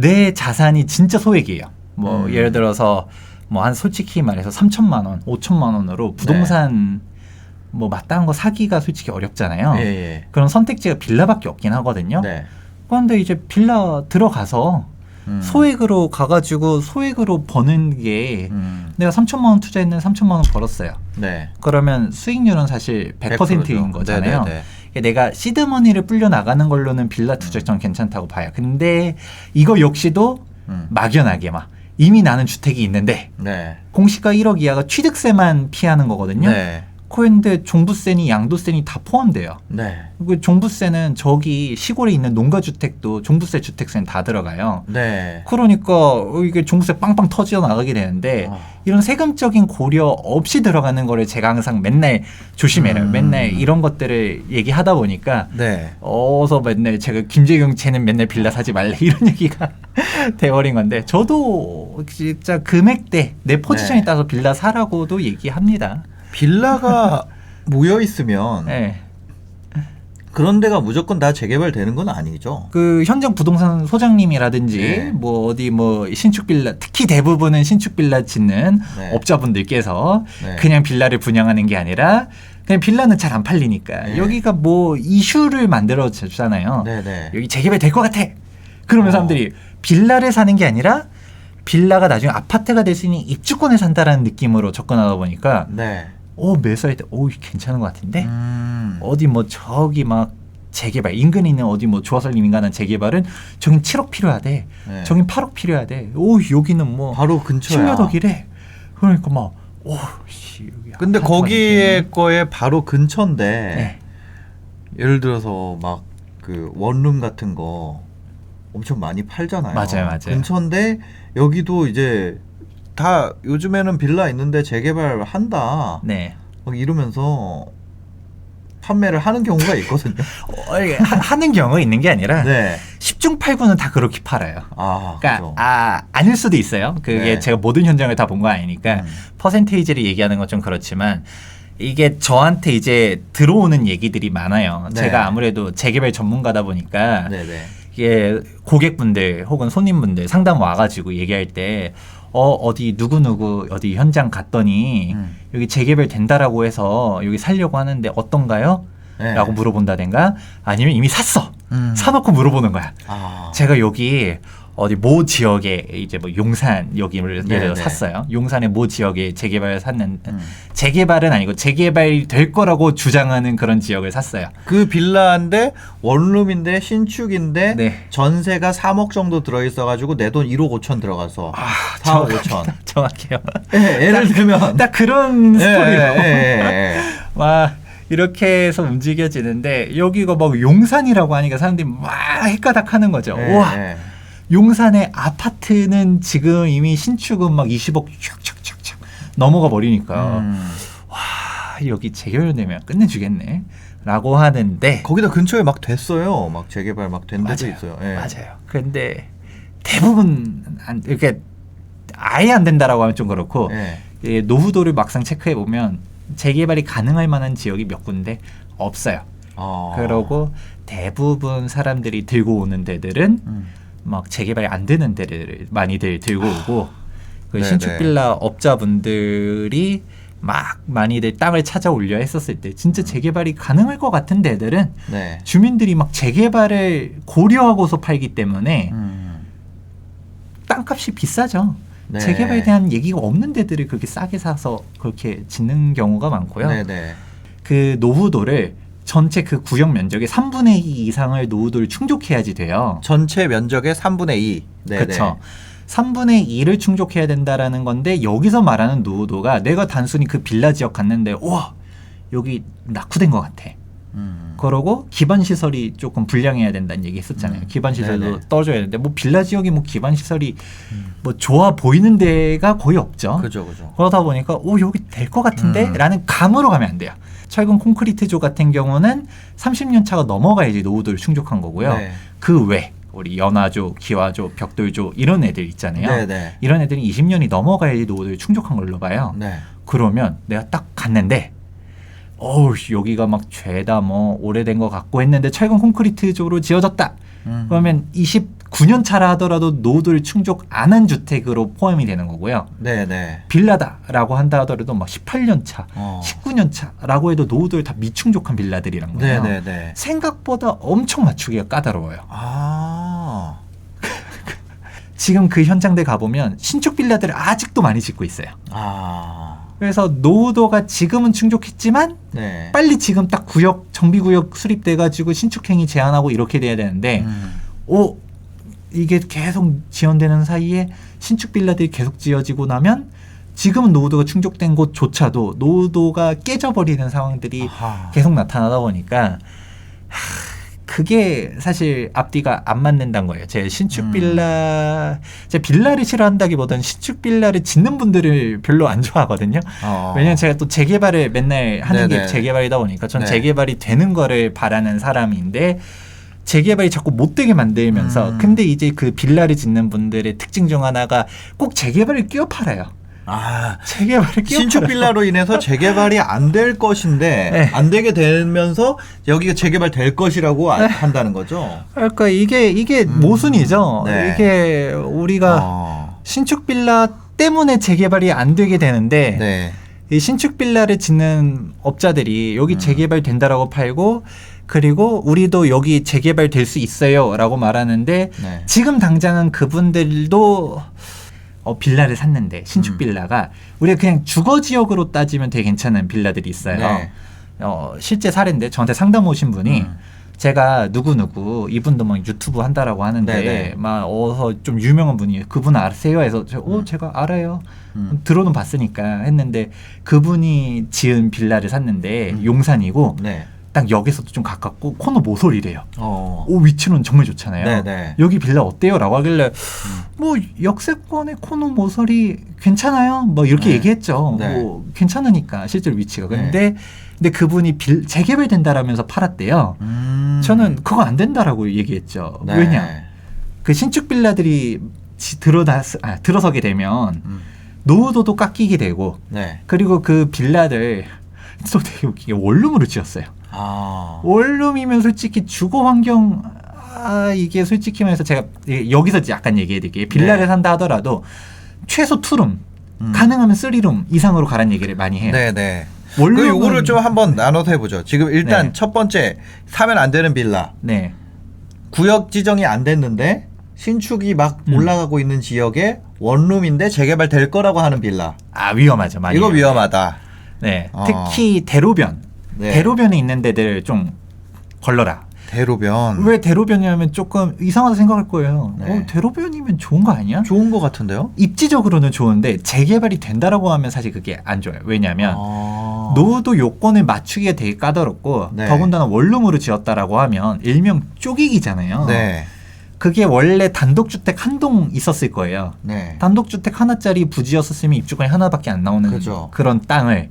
내 자산이 진짜 소액이에요. 뭐 예를 들어서 뭐 한 솔직히 말해서 3천만 원, 5천만 원으로 부동산 뭐 마땅한 거 사기가 솔직히 어렵잖아요. 예. 그런 선택지가 빌라밖에 없긴 하거든요. 네. 그런데 이제 빌라 들어가서 소액으로 가가지고 소액으로 버는 게 내가 3천만 원 투자했는데 3천만 원 벌었어요. 네. 그러면 수익률은 사실 100%인 거잖아요. 네네네. 내가 시드머니를 불려 나가는 걸로는 빌라 투자 저는 괜찮다고 봐요. 근데 이거 역시도 막연하게 막 이미 나는 주택이 있는데 네. 공시가 1억 이하가 취득세만 피하는 거거든요. 네. 그런데 종부세니 양도세니 다 포함돼요. 네. 그 종부세는 저기 시골에 있는 농가주택도 종부세 주택세는 다 들어가요. 네. 그러니까 이게 종부세 빵빵 터져 나가게 되는데 이런 세금적인 고려 없이 들어가는 거를 제가 항상 맨날 조심해요. 맨날 이런 것들을 얘기하다 보니까 네. 어서 맨날 제가 김재경 쟤는 맨날 빌라 사지 말래 이런 얘기가 돼버린 건데 저도 진짜 금액대 내 포지션에 네. 따라서 빌라 사라고도 얘기합니다. 빌라가 모여 있으면 네. 그런 데가 무조건 다 재개발되는 건 아니죠. 그 현장 부동산 소장님이라든지 네. 뭐 어디 뭐 신축 빌라 특히 대부분은 신축 빌라 짓는 네. 업자분들께서 네. 그냥 빌라를 분양하는 게 아니라 그냥 빌라는 잘 안 팔리니까 네. 여기가 뭐 이슈를 만들어 주잖아요. 네네. 여기 재개발 될 것 같아. 그러면 사람들이 빌라를 사는 게 아니라 빌라가 나중에 아파트가 될 수 있는 입주권을 산다라는 느낌으로 접근하다 보니까 네. 매수할 때 괜찮은 것 같은데 어디 뭐 저기 막 재개발 인근에 있는 어디 뭐 조화설림 인간한 재개발은 저긴 7억 필요하대. 네. 저긴 8억 필요하대. 여기는 뭐 바로 근처야. 10몇억이래. 그러니까 막 여기 근데 거기에 거에 바로 근처인데 네. 예를 들어서 막 그 원룸 같은 거 엄청 많이 팔잖아요. 맞아요. 근처인데 여기도 이제 다 요즘에는 빌라 있는데 재개발 한다. 네. 막 이러면서 판매를 하는 경우가 있거든요. 하는 경우가 있는 게 아니라 네. 10중 8구는 다 그렇게 팔아요. 그러니까 그죠. 아닐 수도 있어요. 그게 네. 제가 모든 현장을 다 본 거 아니니까 퍼센테이지를 얘기하는 건 좀 그렇지만 이게 저한테 이제 들어오는 얘기들이 많아요. 네. 제가 아무래도 재개발 전문가다 보니까 네네. 이게 고객분들 혹은 손님분들 상담 와가지고 얘기할 때 어디 누구누구 어디 현장 갔더니 여기 재개발 된다라고 해서 여기 살려고 하는데 어떤가요? 네. 라고 물어본다든가 아니면 이미 샀어. 사놓고 물어보는 거야. 제가 여기 어디 모 지역에 이제 뭐 용산 여기를 예를 들어 샀어요. 용산의 모 지역에 재개발을 샀는데 재개발은 아니고 재개발이 될 거라고 주장하는 그런 지역을 샀어요. 그 빌라인데 원룸인데 신축인데 네. 전세가 3억 정도 들어있어가지고 내 돈 1억 5천 들어가서 4억 5천. 정확해요. 예를 들면 딱 그런 스토리로 예. 와 이렇게 해서 움직여지는데 여기가 막 용산이라고 하니까 사람들이 막 헷가닥 하는 거죠. 우와 용산의 아파트는 지금 이미 신축은 막 20억 촥촥촥촥 넘어가 버리니까 와 여기 재개발되면 끝내주겠네 라고 하는데 거기다 근처에 막 됐어요. 막 재개발 막 된 데도 있어요. 예. 맞아요. 그런데 대부분 이렇게 아예 안 된다라고 하면 좀 그렇고 예. 노후도를 막상 체크해 보면 재개발이 가능할 만한 지역이 몇 군데 없어요. 그러고 대부분 사람들이 들고 오는 데들은 막 재개발이 안 되는 데를 많이들 들고 오고 그 신축 빌라 업자분들이 막 많이들 땅을 찾아 올려 했었을 때 진짜 재개발이 가능할 것 같은 데들은 주민들이 막 재개발을 고려하고서 팔기 때문에 땅값이 비싸죠. 재개발에 대한 얘기가 없는 데들을 그렇게 싸게 사서 그렇게 짓는 경우가 많고요. 그 노후도를 전체 그 구역 면적의 3분의 2 이상을 노후도를 충족해야지 돼요. 전체 면적의 3분의 2. 그렇죠. 3분의 2를 충족해야 된다라는 건데 여기서 말하는 노후도가 내가 단순히 그 빌라 지역 갔는데 와 여기 낙후된 것 같아. 그러고 기반 시설이 조금 불량해야 된다는 얘기 했었잖아요. 기반 시설도 떨어져야 되는데 뭐 빌라 지역이 뭐 기반 시설이 뭐 좋아 보이는 데가 거의 없죠. 그죠. 그러다 보니까 여기 될 것 같은데라는 감으로 가면 안 돼요. 철근 콘크리트조 같은 경우는 30년 차가 넘어가야지 노후도를 충족한 거고요. 그 외 우리 연화조, 기와조, 벽돌조 이런 애들 있잖아요. 이런 애들이 20년이 넘어가야지 노후도를 충족한 걸로 봐요. 그러면 내가 딱 갔는데 여기가 막 죄다 뭐 오래된 것 같고 했는데 철근 콘크리트조로 지어졌다. 그러면 9년 차라 하더라도 노후도를 충족 안 한 주택으로 포함이 되는 거고요. 네네. 빌라다라고 한다 하더라도 막 18년 차, 19년 차라고 해도 노후도를 다 미충족한 빌라들이란 거예요. 네네네. 생각보다 엄청 맞추기가 까다로워요. 아. 지금 그 현장들 가보면 신축 빌라들을 아직도 많이 짓고 있어요. 아. 그래서 노후도가 지금은 충족했지만 네. 빨리 지금 딱 구역 정비구역 수립돼가지고 신축행위 제한하고 이렇게 돼야 되는데 이게 계속 지연되는 사이에 신축 빌라들이 계속 지어지고 나면 지금은 노후도가 충족된 곳조차도 노후도가 깨져버리는 상황들이 아하. 계속 나타나다 보니까 그게 사실 앞뒤가 안 맞는다는 거예요. 제 신축 빌라, 제 빌라를 싫어한다기보다는 신축 빌라를 짓는 분들을 별로 안 좋아하거든요. 왜냐면 제가 또 재개발을 맨날 하는 네네. 게 재개발이다 보니까 전 네. 재개발이 되는 거를 바라는 사람인데 재개발이 자꾸 못 되게 만들면서 근데 이제 그 빌라를 짓는 분들의 특징 중 하나가 꼭 재개발을 끼워 팔아요. 아, 재개발을 끼워 신축 팔아요. 빌라로 인해서 재개발이 안 될 것인데 네. 안 되게 되면서 여기가 재개발 될 것이라고 한다는 거죠. 그러니까 이게 모순이죠. 네. 이게 우리가 신축 빌라 때문에 재개발이 안 되게 되는데 네. 이 신축 빌라를 짓는 업자들이 여기 재개발 된다라고 팔고 그리고 우리도 여기 재개발 될 수 있어요라고 말하는데 네. 지금 당장은 그분들도 빌라를 샀는데 신축 빌라가 우리가 그냥 주거 지역으로 따지면 되게 괜찮은 빌라들이 있어요. 네. 실제 사례인데 저한테 상담 오신 분이 제가 누구 이분도 막 유튜브 한다라고 하는데 네네. 막 어서 좀 유명한 분이 그분 아세요? 해서 제가 알아요. 들어는 봤으니까 했는데 그분이 지은 빌라를 샀는데 용산이고 네. 딱 역에서도 좀 가깝고 코너 모서리래요. 위치는 정말 좋잖아요. 네네. 여기 빌라 어때요? 라고 하길래 뭐 역세권의 코너 모서리 괜찮아요. 뭐 이렇게 네. 얘기했죠. 네. 뭐 괜찮으니까 실제로 위치가. 네. 근데 그분이 재개발 된다라면서 팔았대요. 저는 그거 안 된다라고 얘기했죠. 네. 왜냐? 그 신축 빌라들이 들어서게 되면 노후도도 깎이게 되고 네. 그리고 그 빌라들 또 되게 웃기게 원룸으로 지었어요. 원룸이면 솔직히 주거 환경 이게 솔직히 말해서 제가 여기서 약간 얘기해 드릴게요. 빌라를 네. 산다 하더라도 최소 투룸 가능하면 3룸 이상으로 가라는 얘기를 많이 해요. 네네. 원룸은 요거를 좀 한번 나눠서 해보죠. 지금 일단 네. 첫 번째 사면 안 되는 빌라. 네. 구역 지정이 안 됐는데 신축이 막 올라가고 있는 지역에 원룸인데 재개발 될 거라고 하는 빌라. 위험하죠. 많이. 이거 위험하다. 네. 특히 대로변. 네. 대로변에 있는 데들 좀 걸러라. 대로변. 왜 대로변이냐면 조금 이상하다 생각할 거예요. 네. 대로변이면 좋은 거 아니야? 좋은 거 같은데요? 입지적으로는 좋은데 재개발이 된다라고 하면 사실 그게 안 좋아요. 왜냐하면 노후도 요건을 맞추기가 되게 까다롭고 네. 더군다나 원룸으로 지었다라고 하면 일명 쪼개기잖아요. 네. 그게 원래 단독주택 한 동 있었을 거예요. 네. 단독주택 하나짜리 부지였었으면 입주권이 하나밖에 안 나오는 그죠. 그런 땅을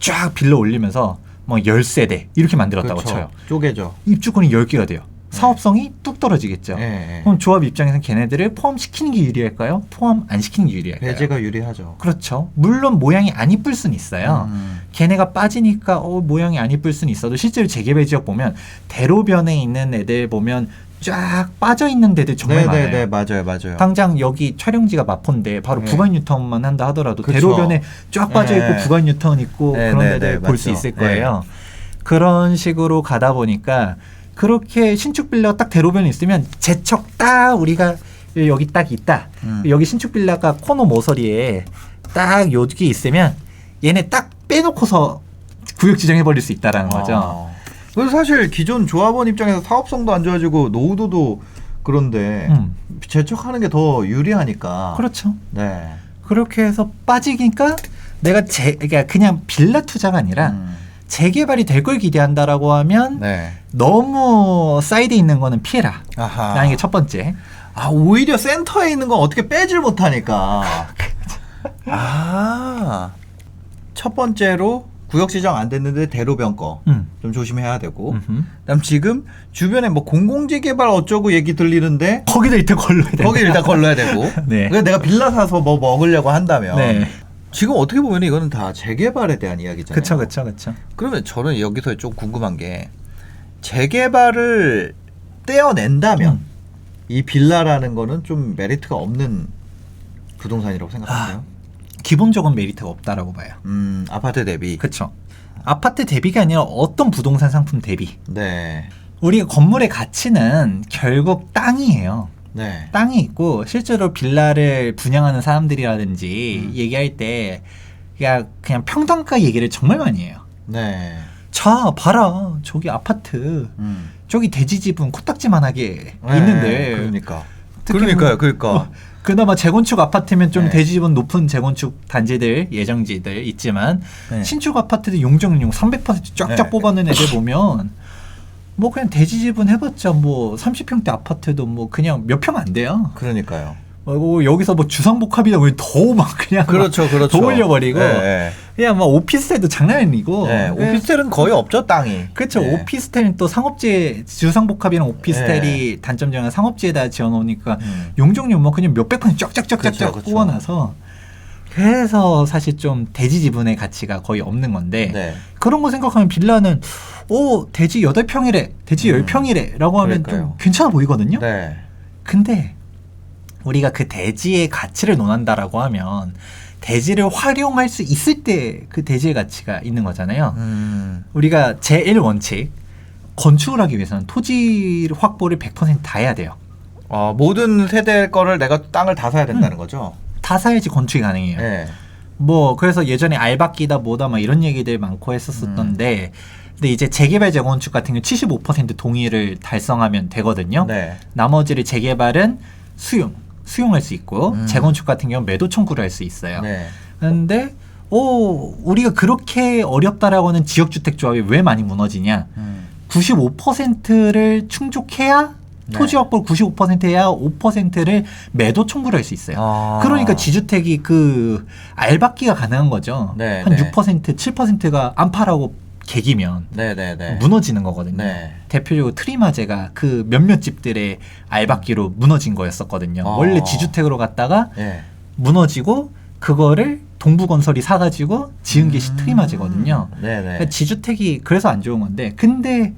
쫙 빌려 올리면서 뭐 10세대 이렇게 만들었다고 그렇죠. 쳐요. 쪼개죠. 입주권이 10개가 돼요. 사업성이 뚝 떨어지겠죠. 네. 그럼 조합 입장에서는 걔네들을 포함시키는 게 유리할까요? 포함 안 시키는 게 유리할까요? 배제가 유리하죠. 그렇죠. 물론 모양이 안 이쁠 수는 있어요. 걔네가 빠지니까 모양이 안 이쁠 수는 있어도 실제로 재개발 지역 보면 대로변에 있는 애들 보면 쫙 빠져 있는 데들 정말 많아요. 네네네 맞아요. 당장 여기 촬영지가 마포인데 바로 네. 부관 유턴만 한다 하더라도 그쵸. 대로변에 쫙 빠져 있고 네. 부관 유턴 있고 네, 그런 네, 데들 네, 볼 수 맞죠. 있을 거예요. 그런 식으로 가다 보니까 그렇게 신축 빌라가 딱 대로변에 있으면 제척 딱 우리가 여기 딱 있다. 여기 신축 빌라가 코너 모서리에 딱 여기 있으면 얘네 딱 빼놓고서 구역 지정해 버릴 수 있다라는 거죠. 그래서 사실 기존 조합원 입장에서 사업성도 안 좋아지고 노후도도 그런데 재촉하는 게 더 유리하니까. 그렇죠. 네. 그렇게 해서 빠지니까 내가 그러니까 그냥 빌라 투자가 아니라 재개발이 될 걸 기대한다라고 하면 네. 너무 사이드에 있는 거는 피해라. 아하. 라는 게 첫 번째. 오히려 센터에 있는 건 어떻게 빼질 못하니까. 첫 번째로 구역 지정 안 됐는데 대로변 거 좀 조심해야 되고. 그다음 지금 주변에 뭐 공공재개발 어쩌고 얘기 들리는데 거기다 일단 걸러야 돼. 거기 일단 걸러야 되고. 네. 그래서 내가 빌라 사서 뭐 먹으려고 한다면 네. 지금 어떻게 보면 이거는 다 재개발에 대한 이야기잖아요. 그쵸. 그러면 저는 여기서 좀 궁금한 게 재개발을 떼어낸다면 이 빌라라는 거는 좀 메리트가 없는 부동산이라고 생각하세요? 기본적인 메리트가 없다라고 봐요. 아파트 대비. 그렇죠. 아파트 대비가 아니라 어떤 부동산 상품 대비. 네. 우리가 건물의 가치는 결국 땅이에요. 네. 땅이 있고 실제로 빌라를 분양하는 사람들이라든지 얘기할 때 그냥 평당가 얘기를 정말 많이 해요. 네. 자, 봐라. 저기 아파트. 저기 대지 지분 코딱지만하게 네, 있는데. 그러니까. 특히 그러니까. 그나마 재건축 아파트면 좀 네. 대지 지분 높은 재건축 단지들, 예정지들 있지만 네. 신축 아파트들 용적률 300% 쫙쫙 네. 뽑아낸 애들 보면 뭐 그냥 대지 지분 해봤자 뭐 30평대 아파트도 뭐 그냥 몇 평 안 돼요. 그러니까요. 여기서 뭐 주상복합이다 보니 더 막 그냥 그렇죠. 더 올려버리고 네. 그냥 막 오피스텔도 장난 아니고. 네. 오피스텔은 거의 없죠, 땅이. 그렇죠. 네. 오피스텔은 또 상업지에 주상복합이랑 오피스텔이 단점적인 상업지에다 지어놓으니까 용적률 뭐 그냥 몇백 % 쫙쫙쫙쫙쫙 그쵸. 뽑아놔서 그래서 사실 좀 대지 지분의 가치가 거의 없는 건데 네. 그런 거 생각하면 빌라는 대지 8평이래 대지 10평이래 라고 하면 그러니까요. 좀 괜찮아 보이거든요. 네. 근데 우리가 그 대지의 가치를 논한다라고 하면 대지를 활용할 수 있을 때 그 대지의 가치가 있는 거잖아요. 우리가 제1원칙 건축을 하기 위해서는 토지 확보를 100% 다 해야 돼요. 모든 세대 거를 내가 땅을 다 사야 된다는 거죠. 다 사야지 건축이 가능해요. 네. 뭐 그래서 예전에 알박기다 뭐다 막 이런 얘기들 많고 했었었던데 근데 이제 재개발 재건축 같은 경우 75% 동의를 달성하면 되거든요. 네. 나머지를 재개발은 수용할 수 있고 재건축 같은 경우는 매도 청구를 할 수 있어요. 네. 그런데 우리가 그렇게 어렵다라고 하는 지역주택 조합이 왜 많이 무너지냐? 95%를 충족해야 네. 토지 확보를 95% 해야 5%를 매도 청구를 할 수 있어요. 그러니까 지주택이 그 알박기가 가능한 거죠. 네, 한 네. 6%, 7%가 안 파라고 개기면 네네네. 무너지는 거거든요. 네. 대표적으로 트리마제가 그 몇몇 집들의 알박기로 무너진 거였었거든요. 원래 지주택으로 갔다가 네. 무너지고 그거를 동부건설이 사가지고 지은 게 트리마제거든요. 네네. 그러니까 지주택이 그래서 안 좋은 건데 근데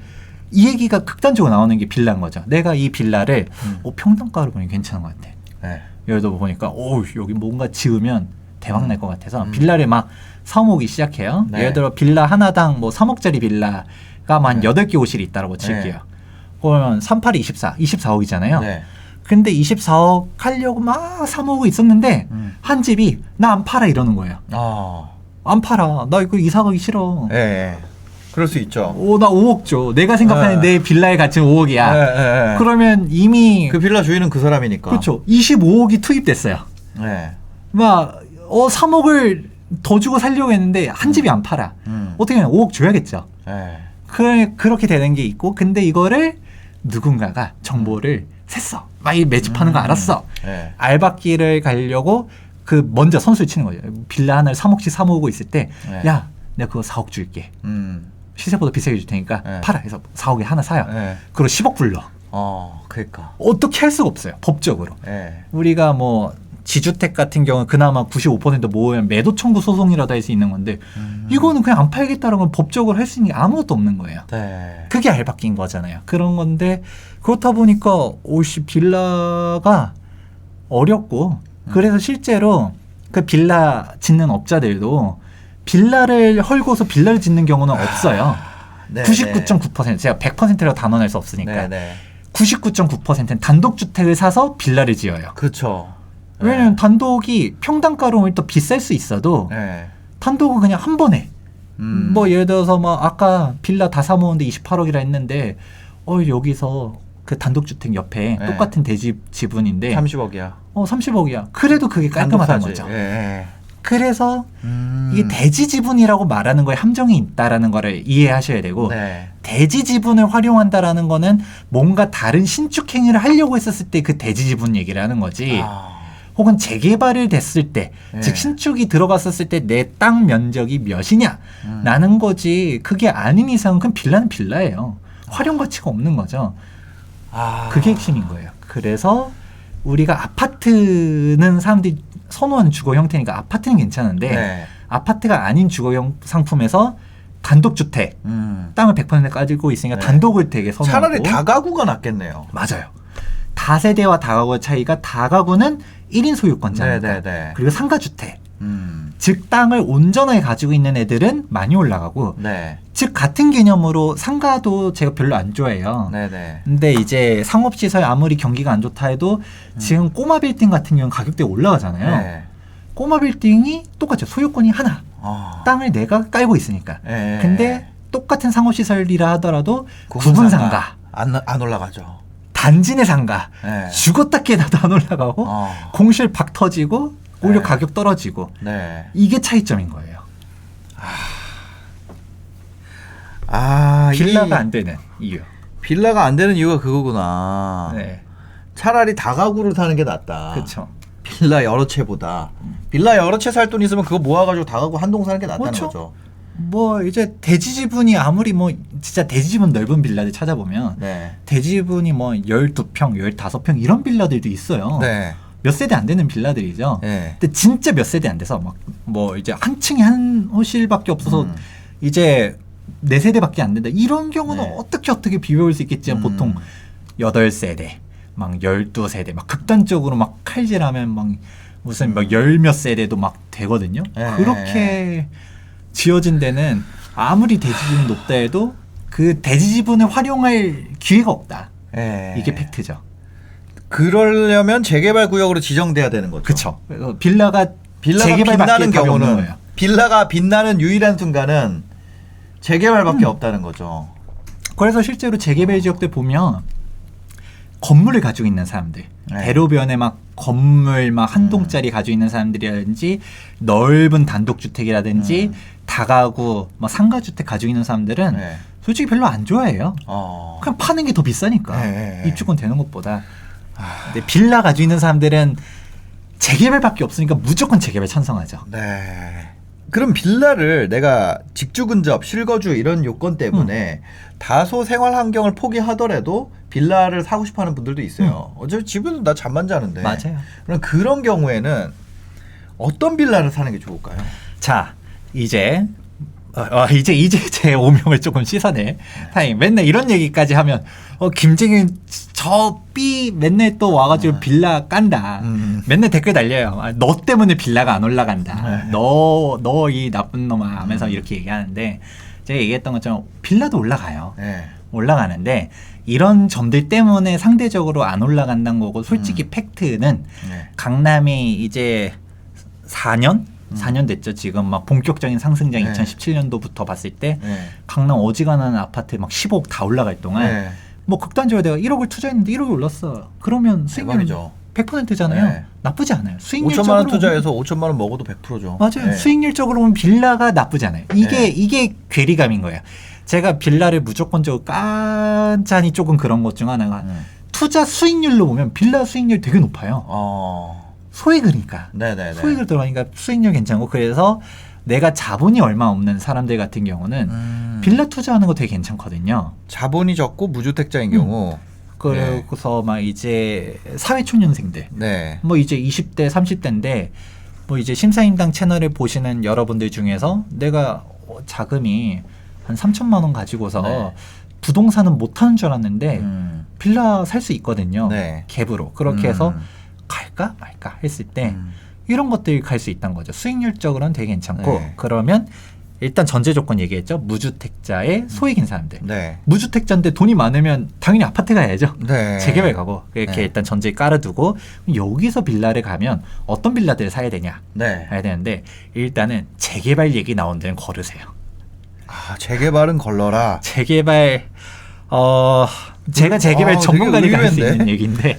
이 얘기가 극단적으로 나오는 게 빌라인 거죠. 내가 이 빌라를 평당가로 보니 괜찮은 것 같아. 네. 예를 들어 보니까 여기 뭔가 지으면 대박 날 것 같아서 빌라를 막 사모으기 시작해요. 네. 예를 들어 빌라 하나당 뭐 3억짜리 빌라가 한 네. 8개 호실이 있다고 칠게요. 네. 그러면 38이 24억이잖아요. 네. 근데 24억 하려고 막 사모으고 있었는데 한 집이 나 안 팔아 이러는 거예요. 안 팔아. 나 이거 이사 가기 싫어. 네. 그럴 수 있죠. 나 5억 줘. 내가 생각하는 내 빌라의 가치는 5억이야. 네. 그러면 이미 그 빌라 주인은 그 사람이니까. 그렇죠. 25억이 투입됐어요. 네. 막 3억을 더 주고 살려고 했는데 한 집이 안 팔아. 어떻게 하면 5억 줘야겠죠. 네. 그렇게 되는 게 있고 근데 이거를 누군가가 정보를 샜어. 막 이 매집하는 거 알았어. 네. 알박기를 가려고 먼저 선수를 치는 거죠. 빌라 하나를 3억씩 사모으고 있을 때 네. 야, 내가 그거 4억 줄게. 시세보다 비싸게 줄 테니까 네. 팔아. 해서 4억에 하나 사요. 네. 그리고 10억 불러. 그러니까. 어떻게 할 수가 없어요. 법적으로. 네. 우리가 뭐 지주택 같은 경우는 그나마 95% 모으면 매도 청구 소송이라도 할 수 있는 건데 이거는 그냥 안 팔겠다는 건 법적으로 할 수 있는 게 아무것도 없는 거예요. 네. 그게 알바낀 거잖아요. 그런 건데 그렇다 보니까 빌라가 어렵고 그래서 실제로 그 빌라 짓는 업자들도 빌라를 헐고서 빌라를 짓는 경우는 없어요. 네, 99.9% 제가 100%라고 단언할 수 없으니까 네. 99.9%는 단독주택을 사서 빌라를 지어요. 그렇죠. 왜냐면 단독이 평당가로 또 비쌀 수 있어도 네. 단독은 그냥 한 번에 뭐 예를 들어서 뭐 아까 빌라 다 사모으는데 28억이라 했는데 여기서 그 단독주택 옆에 네. 똑같은 대지 지분인데 30억이야. 30억이야. 그래도 그게 깔끔하다는 거죠. 네. 그래서 이게 대지 지분이라고 말하는 거에 함정이 있다라는 거를 이해하셔야 되고 네. 대지 지분을 활용한다라는 거는 뭔가 다른 신축 행위를 하려고 했었을 때 그 대지 지분 얘기를 하는 거지. 혹은 재개발을 됐을 때, 네. 즉 신축이 들어갔었을 때 내 땅 면적이 몇이냐 라는 거지. 그게 아닌 이상은 그냥 빌라는 빌라예요. 활용 가치가 없는 거죠. 그게 핵심인 거예요. 그래서 우리가 아파트는 사람들이 선호하는 주거 형태니까 아파트는 괜찮은데 네. 아파트가 아닌 주거형 상품에서 단독주택 땅을 100% 가지고 있으니까 네. 단독을 되게 선호하고 차라리 다가구가 낫겠네요. 맞아요. 다세대와 다가구의 차이가 다가구는 1인 소유권자니까. 네네네. 그리고 상가주택. 즉 땅을 온전하게 가지고 있는 애들은 많이 올라가고 네. 즉 같은 개념으로 상가도 제가 별로 안 좋아해요. 네네. 근데 이제 상업시설 아무리 경기가 안 좋다 해도 지금 꼬마 빌딩 같은 경우는 가격대가 올라가잖아요. 네. 꼬마 빌딩이 똑같죠. 소유권이 하나. 땅을 내가 깔고 있으니까. 네. 근데 똑같은 상업시설이라 하더라도 구분 상가. 안 올라가죠. 단지 내 상가. 네. 죽었다 깨나도 안 올라가고 공실 박 터지고 오히려 네. 가격 떨어지고. 네. 이게 차이점인 거예요. 빌라가 안 되는 이유. 빌라가 안 되는 이유가 그거구나. 네. 차라리 다가구를 사는 게 낫다. 그렇죠. 빌라 여러 채보다. 빌라 여러 채 살 돈 있으면 그거 모아가지고 다가구 한 동 사는 게 낫다는 그렇죠. 거죠. 뭐 이제 대지 지분이 아무리 뭐 진짜 대지 지분 넓은 빌라들 찾아보면 네. 대지 지분이 뭐 12평, 15평 이런 빌라들도 있어요. 네. 몇 세대 안 되는 빌라들이죠. 네. 근데 진짜 몇 세대 안 돼서 막 뭐 이제 한 층에 한 호실밖에 없어서 이제 4세대밖에 안 된다. 이런 경우는 네. 어떻게 비벼올 수 있겠지만 보통 8세대, 막 12세대, 막 극단적으로 막 칼질하면 막 무슨 막 열 몇 세대도 막 되거든요. 네. 그렇게 지어진 데는 아무리 대지분이 높다 해도 그 대지분을 활용할 기회가 없다. 네. 이게 팩트죠. 그러려면 재개발 구역으로 지정돼야 되는 거죠. 그렇죠. 빌라가 빛나는 답이 없는 경우는 거예요. 빌라가 빛나는 유일한 순간은 재개발밖에 없다는 거죠. 그래서 실제로 재개발 지역들 보면 건물을 가지고 있는 사람들, 네. 대로변에 막 건물 막 한 동짜리 가지고 있는 사람들이라든지 넓은 단독주택이라든지 다가구, 뭐 상가주택 가지고 있는 사람들은 네. 솔직히 별로 안 좋아해요. 그냥 파는 게 더 비싸니까 네. 입주권 되는 것보다. 근데 빌라 가지고 있는 사람들은 재개발밖에 없으니까 무조건 재개발 찬성하죠. 네. 그럼 빌라를 내가 직주 근접, 실거주 이런 요건 때문에 다소 생활 환경을 포기하더라도 빌라를 사고 싶어하는 분들도 있어요. 어차피 집에도 나 잠만 자는데. 맞아요. 그럼 그런 경우에는 어떤 빌라를 사는 게 좋을까요? 자, 이제 제 오명을 조금 씻어내. 타임. 맨날 이런 얘기까지 하면 김재균 저 삐 맨날 또 와가지고 빌라 깐다. 맨날 댓글 달려요. 너 때문에 빌라가 안 올라간다. 너 이 나쁜 놈아 하면서 이렇게 얘기하는데 제가 얘기했던 것처럼 빌라도 올라가요. 네. 올라가는데 이런 점들 때문에 상대적으로 안 올라간다는 거고 솔직히 팩트는 네. 강남이 이제 4년 됐죠. 지금 막 본격적인 상승장 네. 2017년도부터 봤을 때 네. 강남 어지간한 아파트 막 15억 다 올라갈 동안 네. 뭐 극단적으로 내가 1억을 투자했는데 1억이 올랐어. 그러면 수익률 대박이죠. 100%잖아요. 네. 나쁘지 않아요. 5천만 원 투자해서 5천만 원 먹어도 100%죠. 맞아요. 네. 수익률적으로 보면 빌라가 나쁘지 않아요. 네. 이게 괴리감인 거예요. 제가 빌라를 무조건적으로 깐짠히 조금 그런 것 중 하나가 투자 수익률로 보면 빌라 수익률 되게 높아요. 소액이니까. 네네네. 소액을 들어가니까 수익률 괜찮고 그래서 내가 자본이 얼마 없는 사람들 같은 경우는 빌라 투자하는 거 되게 괜찮거든요. 자본이 적고 무주택자인 경우. 그래서 막 이제 사회초년생들 네. 뭐 이제 20대 30대인데 뭐 이제 심사임당 채널을 보시는 여러분들 중에서 내가 자금이 한 3천만 원 가지고서 네. 부동산은 못 하는 줄 알았는데 빌라 살 수 있거든요. 네. 갭으로. 그렇게 해서 갈까 말까 했을 때 이런 것들이 갈 수 있다는 거죠. 수익률적으로는 되게 괜찮고 네. 그러면 일단 전제 조건 얘기했죠. 무주택자의 소액인 사람들. 네. 무주택자인데 돈이 많으면 당연히 아파트 가야죠. 네. 재개발 가고 이렇게 네. 일단 전제 깔아두고 여기서 빌라를 가면 어떤 빌라들을 사야 되냐 네. 해야 되는데 일단은 재개발 얘기 나온 데는 거르세요. 재개발은 걸러라. 재개발 제가 재개발 전문가니까 할 수 되게 있는 얘기인데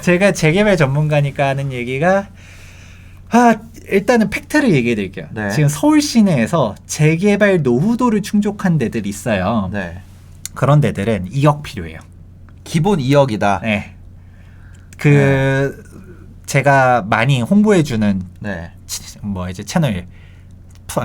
제가 재개발 전문가니까 하는 얘기가 일단은 팩트를 얘기해 드릴게요. 네. 지금 서울 시내에서 재개발 노후도를 충족한 데들이 있어요. 네. 그런 데들은 2억 필요해요. 기본 2억이다. 네. 제가 많이 홍보해 주는 네. 뭐 이제 채널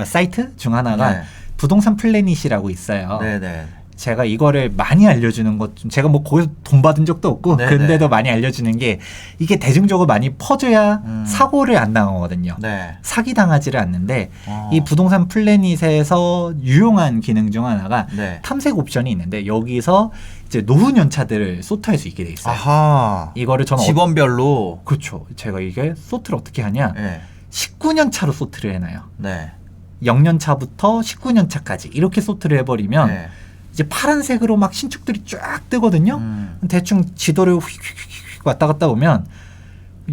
사이트 중 하나가 네. 부동산 플래닛이라고 있어요. 네네. 제가 이거를 많이 알려주는 것 좀, 제가 뭐 거기서 돈 받은 적도 없고 네네. 근데도 많이 알려주는 게 이게 대중적으로 많이 퍼져야 사고를 안 당하거든요. 네. 사기 당하지를 않는데 어. 이 부동산 플래닛에서 유용한 기능 중 하나가 네. 탐색 옵션이 있는데 여기서 이제 노후 연차들을 소트할 수 있게 돼 있어요. 아하. 이거를 저는 집원별로. 그렇죠. 제가 이게 소트를 어떻게 하냐? 네. 19년 차로 소트를 해놔요. 네. 0년 차부터 19년 차까지 이렇게 소트를 해버리면 네. 이제 파란색으로 막 신축들이 쫙 뜨거든요. 대충 지도를 휙휙휙 왔다 갔다 보면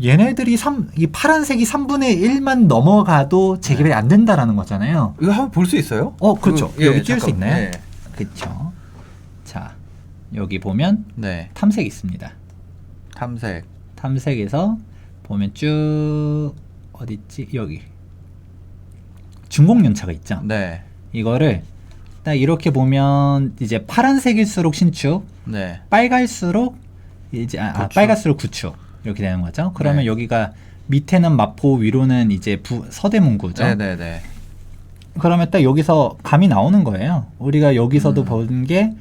얘네들이 이 파란색이 3분의 1만 넘어가도 재개발이 안 된다라는 거잖아요. 이거 한번 볼 수 있어요? 그렇죠. 예, 여기 띄울 수 잠깐. 있나요? 예. 그렇죠. 자, 여기 보면 네. 탐색 있습니다. 탐색. 탐색에서 보면 쭉 어딨지? 여기 준공연차가 있죠. 네. 이거를 딱 이렇게 보면 이제 파란색일수록 신축, 네. 빨갈수록 이제 구축. 빨갈수록 구축 이렇게 되는 거죠. 그러면 네. 여기가 밑에는 마포, 위로는 이제 서대문구죠. 네네네. 그러면 딱 여기서 감이 나오는 거예요. 우리가 여기서도 본 게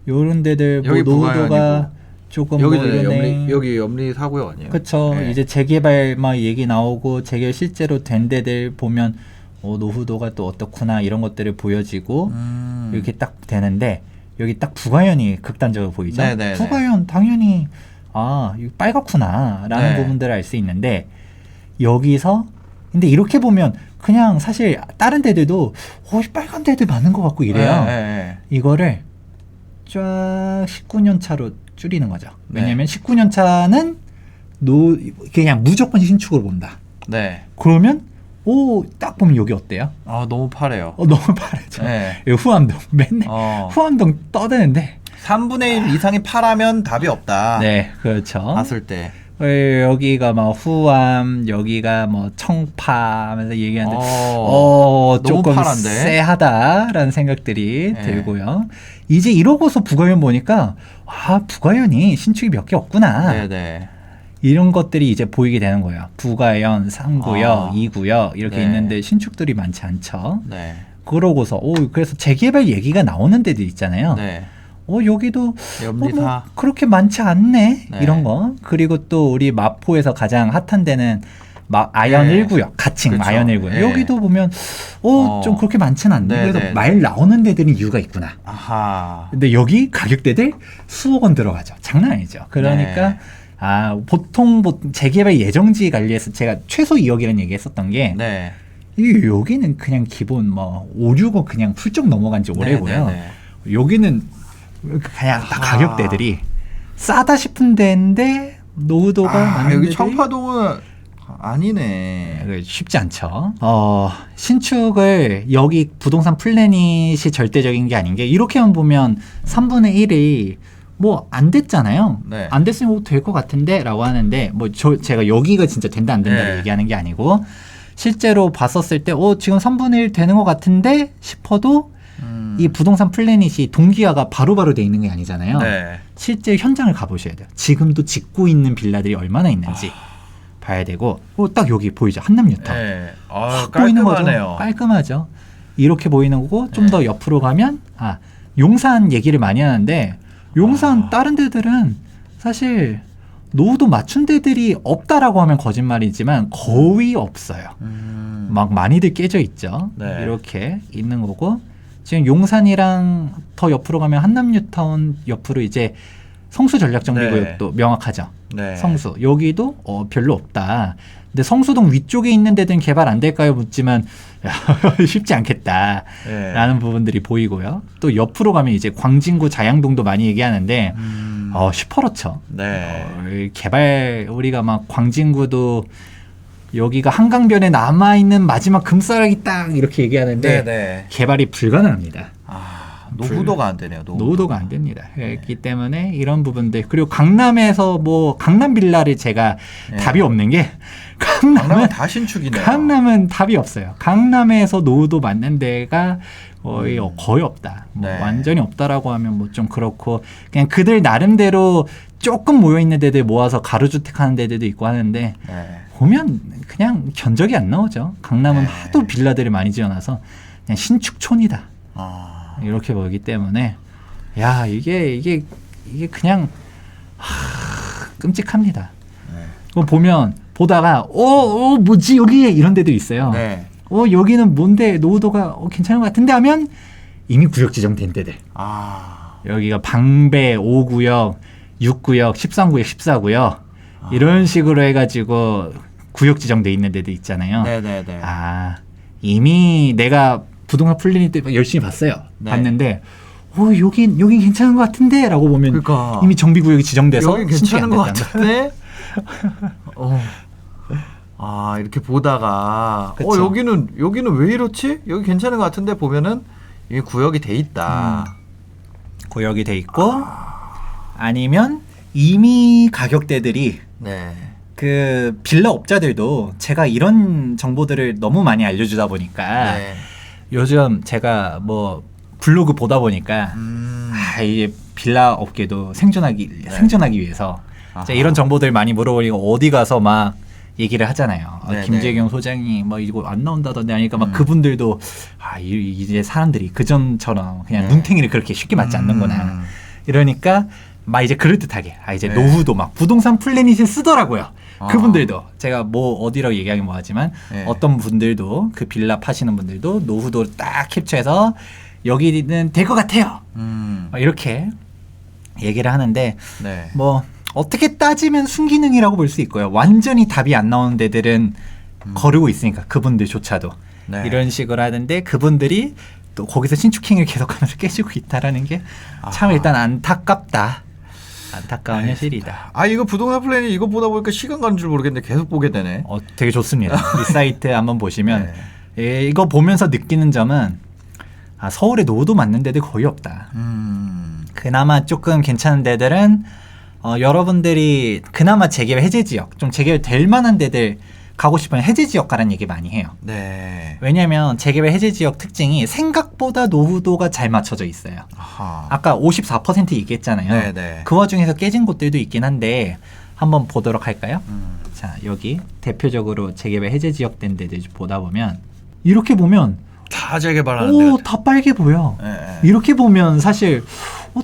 요런 데들 뭐 여기 노후도가 부가연이고. 조금 뭐 이러네. 여기 염리 사고요 아니에요? 그쵸. 네. 이제 재개발 막 얘기 나오고 재개발 실제로 된 데들 보면 노후도가 또 어떻구나 이런 것들을 보여지고 이렇게 딱 되는데 여기 딱 부가연이 극단적으로 보이죠. 네네네. 부가연 당연히 이거 빨갛구나 라는 네. 부분들을 알 수 있는데 여기서 근데 이렇게 보면 그냥 사실 다른 데들도 빨간 데들 많은 것 같고 이래요. 네. 이거를 쫙 19년 차로 줄이는 거죠. 네. 왜냐면 19년 차는 그냥 무조건 신축으로 본다. 네. 그러면 딱 보면 여기 어때요? 아 너무 파래요. 너무 파래죠. 네. 여기 후암동 맨날 후암동 떠드는데 3분의 1 이상이 파라면 답이 없다. 네, 그렇죠. 봤을 때. 여기가 뭐 후암, 여기가 뭐 청파 하면서 얘기하는데 너무 조금 파란데? 쎄하다라는 생각들이 네. 들고요. 이제 이러고서 부가연 보니까 부가연이 신축이 몇 개 없구나. 네네. 이런 것들이 이제 보이게 되는 거예요. 부가연, 3구역, 2구역 이렇게 네. 있는데 신축들이 많지 않죠. 네. 그러고서 그래서 재개발 얘기가 나오는 데도 있잖아요. 네. 여기도 염리사. 뭐 그렇게 많지 않네. 네. 이런 거. 그리고 또 우리 마포에서 가장 핫한 데는 아연 네. 1구역, 가칭 그쵸. 아연 1구역. 네. 여기도 보면 좀 그렇게 많지는 않네. 네, 그래서 네, 말 나오는 데들은 이유가 있구나. 아하. 근데 여기 가격대들 수억 원 들어가죠. 장난 아니죠. 그러니까 네. 보통 재개발 예정지 관리에서 제가 최소 2억이라는 얘기 했었던 게 네. 여기는 그냥 기본 5, 6억 그냥 훌쩍 넘어간 지 오래고요. 네, 네, 네. 여기는 그냥 딱 가격대들이 싸다 싶은 데인데 노후도가 많은 여기 데들이 청파동은 아니네. 쉽지 않죠. 신축을 여기 부동산 플래닛이 절대적인 게 아닌 게 이렇게만 보면 3분의 1이 안 됐잖아요. 네. 안 됐으면 될 것 같은데 라고 하는데 제가 여기가 진짜 된다 안 된다를 네. 얘기하는 게 아니고 실제로 봤었을 때 지금 3분의 1 되는 것 같은데 싶어도 이 부동산 플래닛이 동기화가 바로바로 돼 있는 게 아니잖아요. 네. 실제 현장을 가보셔야 돼요. 지금도 짓고 있는 빌라들이 얼마나 있는지 봐야 되고 딱 여기 보이죠? 한남뉴타운. 네. 보이는 거죠. 깔끔하네요. 깔끔하죠. 이렇게 보이는 거고 좀 더 옆으로 가면 용산 얘기를 많이 하는데 용산 다른 데들은 사실 노후도 맞춘 데들이 없다라고 하면 거짓말이지만 거의 없어요. 막 많이들 깨져 있죠. 네. 이렇게 있는 거고 지금 용산이랑 더 옆으로 가면 한남뉴타운 옆으로 이제 성수 전략정비구역도 명확하죠. 네. 성수 여기도 별로 없다. 근데 성수동 위쪽에 있는 데는 개발 안 될까요? 묻지만 쉽지 않겠다라는 네. 부분들이 보이고요. 또 옆으로 가면 이제 광진구 자양동도 많이 얘기하는데 시퍼렇죠. 네. 개발 우리가 막 광진구도 여기가 한강변에 남아 있는 마지막 금싸라기 딱 이렇게 얘기하는데 네. 개발이 불가능합니다. 노후도가 안 되네요. 노후도가 안 됩니다. 그렇기 때문에 이런 부분들 그리고 강남에서 강남 빌라를 제가 네. 답이 없는 게 강남은 다 신축이네요. 강남은 답이 없어요. 강남에서 노후도 맞는 데가 거의 없다. 네. 완전히 없다라고 하면 좀 그렇고 그냥 그들 나름대로 조금 모여 있는 데들 모아서 가로주택 하는 데들도 있고 하는데 네. 보면 그냥 견적이 안 나오죠. 강남은 네. 하도 빌라들이 많이 지어놔서 그냥 신축촌이다. 이렇게 보이기 때문에 야 이게 그냥 끔찍합니다. 네. 그거 보다가 뭐지 여기 이런 데도 있어요. 네. 여기는 뭔데 노후도가 괜찮은 것 같은데 하면 이미 구역 지정된 데들. 여기가 방배 5구역, 6구역, 13구역, 14구역 이런 식으로 해가지고 구역 지정돼 있는 데도 있잖아요. 네네네. 이미 내가 부동산 풀리니 때 열심히 봤어요. 네. 봤는데 여긴 괜찮은 것 같은데 라고 보면 그러니까. 이미 정비구역이 지정돼서 여기 괜찮은 것 신청이 안 됐다는 같은데. 이렇게 보다가 그쵸. 여기는 왜 이렇지? 여기 괜찮은 것 같은데 보면은 이미 구역이 돼 있다. 구역이 돼 있고 아니면 이미 가격대들이 네. 그 빌라 업자들도 제가 이런 정보들을 너무 많이 알려주다 보니까 네. 요즘 제가 뭐 블로그 보다 보니까 이게 빌라 업계도 생존하기 위해서 아하. 이런 정보들 많이 물어보니까 어디 가서 막 얘기를 하잖아요. 네네. 김재경 소장이 뭐 이거 안 나온다던데 하니까 막 그분들도 이제 사람들이 그전처럼 그냥 네. 눈탱이를 그렇게 쉽게 맞지 않는구나. 이러니까 막 이제 그럴듯하게 이제 노후도 막 부동산 플래닛을 쓰더라고요. 그분들도 제가 뭐 어디라고 얘기하기 뭐하지만 네. 어떤 분들도 그 빌라 파시는 분들도 노후도 딱 캡처해서 여기는 될 것 같아요. 이렇게 얘기를 하는데 네. 뭐 어떻게 따지면 순기능이라고 볼 수 있고요. 완전히 답이 안 나오는 데들은 거르고 있으니까 그분들조차도 네. 이런 식으로 하는데 그분들이 또 거기서 신축행위를 계속하면서 깨지고 있다라는 게 참 일단 안타깝다. 안타까운 현실이다. 이거 부동산 플래닛 이거 보다 보니까 시간 가는 줄 모르겠는데 계속 보게 되네. 되게 좋습니다. 이 사이트 한번 보시면 이거 보면서 느끼는 점은 서울에 노후도 맞는 데들 거의 없다. 그나마 조금 괜찮은 데들은 여러분들이 그나마 재개발 해제 지역 좀 재개발 될 만한 데들 가고 싶으면 해제 지역 가라는 얘기 많이 해요. 네. 왜냐하면 재개발 해제 지역 특징이 생각보다 노후도가 잘 맞춰져 있어요. 아까 54% 얘기했잖아요. 네네. 그 와중에서 깨진 곳들도 있긴 한데 한번 보도록 할까요? 자, 여기 대표적으로 재개발 해제 지역된 데들 보다 보면 이렇게 보면 다 재개발하는데. 다 빨개 보여. 네. 이렇게 보면 사실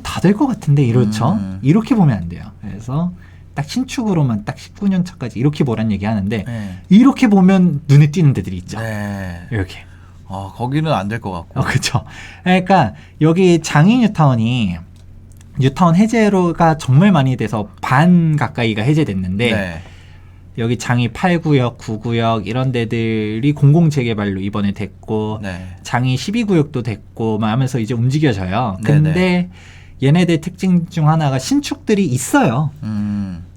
다 될 것 같은데 이렇죠. 이렇게 보면 안 돼요. 그래서 딱 신축으로만 딱 19년 차까지 이렇게 보란 얘기 하는데 네. 이렇게 보면 눈에 띄는 데들이 있죠. 네. 이렇게. 거기는 안 될 것 같고. 그렇죠. 그러니까 여기 장인 뉴타운 해제로가 정말 많이 돼서 반 가까이가 해제됐는데 네. 여기 장이 8구역, 9구역 이런 데들이 공공 재개발로 이번에 됐고 네. 장이 12구역도 됐고 막 하면서 이제 움직여져요. 네네. 근데 얘네들 특징 중 하나가 신축들이 있어요.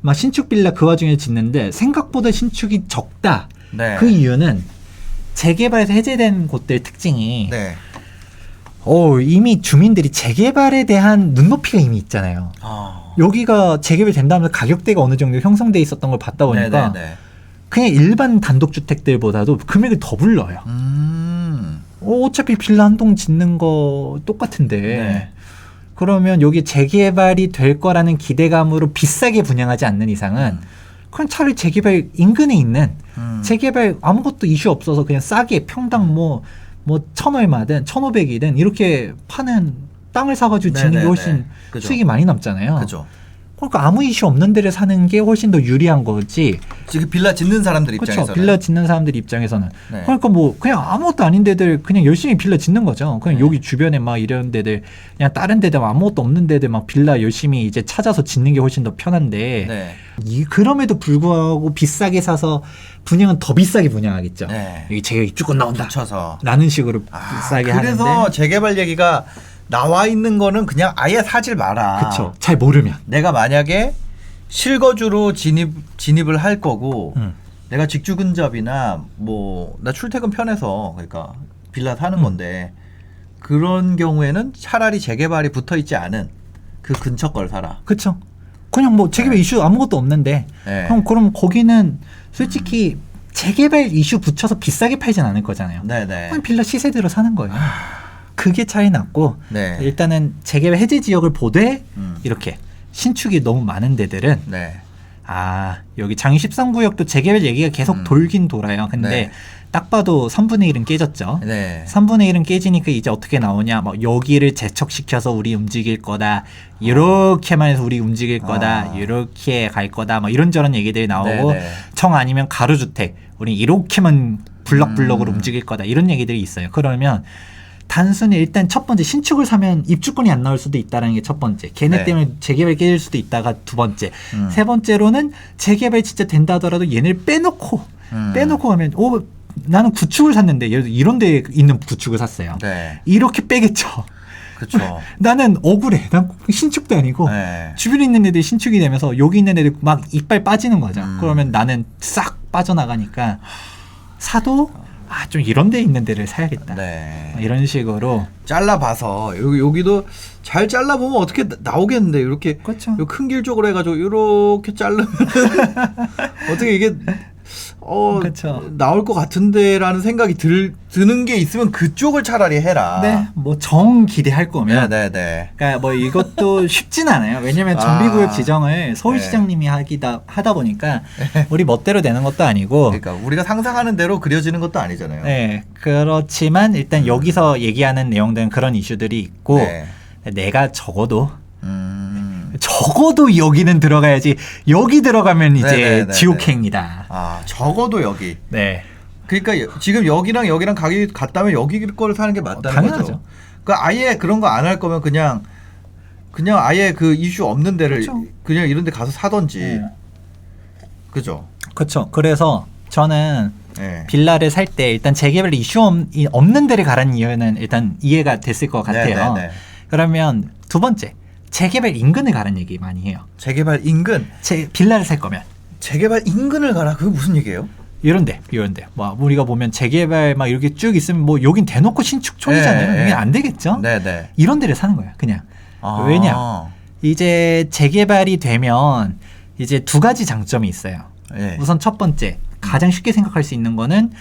막 신축 빌라 그 와중에 짓는데 생각보다 신축이 적다. 네. 그 이유는 재개발에서 해제된 곳들 특징이 네. 이미 주민들이 재개발에 대한 눈높이가 이미 있잖아요. 여기가 재개발 된다면서 가격대가 어느 정도 형성돼 있었던 걸 봤다 보니까 네네네. 그냥 일반 단독주택들보다도 금액을 더 불러요. 어차피 빌라 한 동 짓는 거 똑같은데 네. 그러면 여기 재개발이 될 거라는 기대감으로 비싸게 분양하지 않는 이상은 그냥 차라리 재개발 인근에 있는 재개발 아무것도 이슈 없어서 그냥 싸게 평당 뭐 1,000얼마든 1,500이든 이렇게 파는 땅을 사가지고 짓는 게 네네네. 훨씬 그죠. 수익이 많이 남잖아요. 그죠. 그러니까 아무 이슈 없는 데를 사는 게 훨씬 더 유리한 거지. 지금 빌라 짓는 사람들 입장에서는. 그렇죠. 빌라 짓는 사람들 입장에서는. 네. 그러니까 뭐 그냥 아무것도 아닌 데들 그냥 열심히 빌라 짓는 거죠. 그냥 여기 주변에 막 이런 데들 그냥 다른 데들 아무것도 없는 데들 막 빌라 열심히 이제 찾아서 짓는 게 훨씬 더 편한데 네. 그럼에도 불구하고 비싸게 사서 분양은 더 비싸게 분양하겠죠. 네. 여기 재개발이 조금 나온다. 붙여서. 라는 식으로 비싸게 그래서 하는데. 재개발 얘기가 나와 있는 거는 그냥 아예 사질 마라. 그렇죠. 잘 모르면. 내가 만약에 실거주로 진입을 할 거고 내가 직주 근접이나 뭐 나 출퇴근 편해서 그러니까 빌라 사는 건데 그런 경우에는 차라리 재개발이 붙어 있지 않은 그 근처 걸 사라. 그렇죠. 그냥 뭐 재개발 이슈 아무것도 없는데 네. 그럼 거기는 솔직히 재개발 이슈 붙여서 비싸게 팔진 않을 거잖아요. 네네. 그냥 빌라 시세대로 사는 거예요. 그게 차이 났고 네. 일단은 재개발 해제 지역을 보되 이렇게 신축이 너무 많은 데들은 네. 여기 장위 13구역도 재개발 얘기가 계속 돌긴 돌아요. 근데 네. 딱 봐도 3분의 1은 깨졌죠. 네. 3분의 1은 깨지니까 이제 어떻게 나오냐. 뭐 여기를 재척시켜서 우리 움직일 거다. 이렇게만 해서 우리 움직일 거다. 이렇게 갈 거다. 뭐 이런저런 얘기들이 나오고 네, 네. 정 아니면 가로주택. 우리 이렇게만 블럭블럭으로 움직일 거다. 이런 얘기들이 있어요. 그러면 단순히 일단 첫 번째 신축을 사면 입주권이 안 나올 수도 있다는 게 첫 번째. 걔네 네. 때문에 재개발 깨질 수도 있다가 두 번째. 세 번째로는 재개발 진짜 된다 하더라도 얘네를 빼놓고 하면 나는 구축을 샀는데 예를 들어 이런 데에 있는 구축을 샀어요. 네. 이렇게 빼겠죠. 그렇죠. 나는 억울해. 난 신축도 아니고 네. 주변에 있는 애들이 신축이 되면서 여기 있는 애들 막 이빨 빠지는 거죠. 그러면 나는 싹 빠져나가니까 사도 좀 이런 데 있는 데를 사야겠다. 네. 이런 식으로 잘라봐서 여기도 잘 잘라보면 어떻게 나오겠는데 이렇게 그렇죠. 큰 길 쪽으로 해가지고 이렇게 자르면 어떻게 이게 그렇죠. 나올 것 같은데라는 생각이 드는 게 있으면 그쪽을 차라리 해라. 네, 뭐 정 기대할 거면 네네네. 그러니까 뭐 이것도 쉽진 않아요. 왜냐면 정비구역 지정을 서울시장님이 하다 보니까 우리 멋대로 되는 것도 아니고 그러니까 우리가 상상하는 대로 그려지는 것도 아니잖아요. 네, 그렇지만 일단 여기서 얘기하는 내용들은 그런 이슈들이 있고 네. 내가 적어도 여기는 들어가야지. 여기 들어가면 이제 네네네네. 지옥행이다. 적어도 여기. 네. 그러니까 지금 여기랑 가격이 같다면 여기 거를 사는 게 맞다는 당연하죠. 거죠. 그러니까 아예 그런 거 안 할 거면 그냥 아예 그 이슈 없는 데를 그렇죠. 그냥 이런 데 가서 사던지. 네. 그죠? 그렇죠. 그래서 저는 네. 빌라를 살 때 일단 재개발 이슈 없는 데를 가라는 이유는 일단 이해가 됐을 것 같아요. 네네네. 그러면 두 번째, 재개발 인근을 가라는 얘기 많이 해요. 재개발 인근. 빌라를 살 거면 재개발 인근을 가라. 그게 무슨 얘기예요? 이런데 뭐 우리가 보면 재개발 막 이렇게 쭉 있으면 뭐 여긴 대놓고 신축촌이잖아요. 네, 이게 네. 안 되겠죠? 네네. 이런 데를 사는 거야, 그냥. 왜냐? 이제 재개발이 되면 이제 두 가지 장점이 있어요. 네. 우선 첫 번째, 가장 쉽게 생각할 수 있는 거는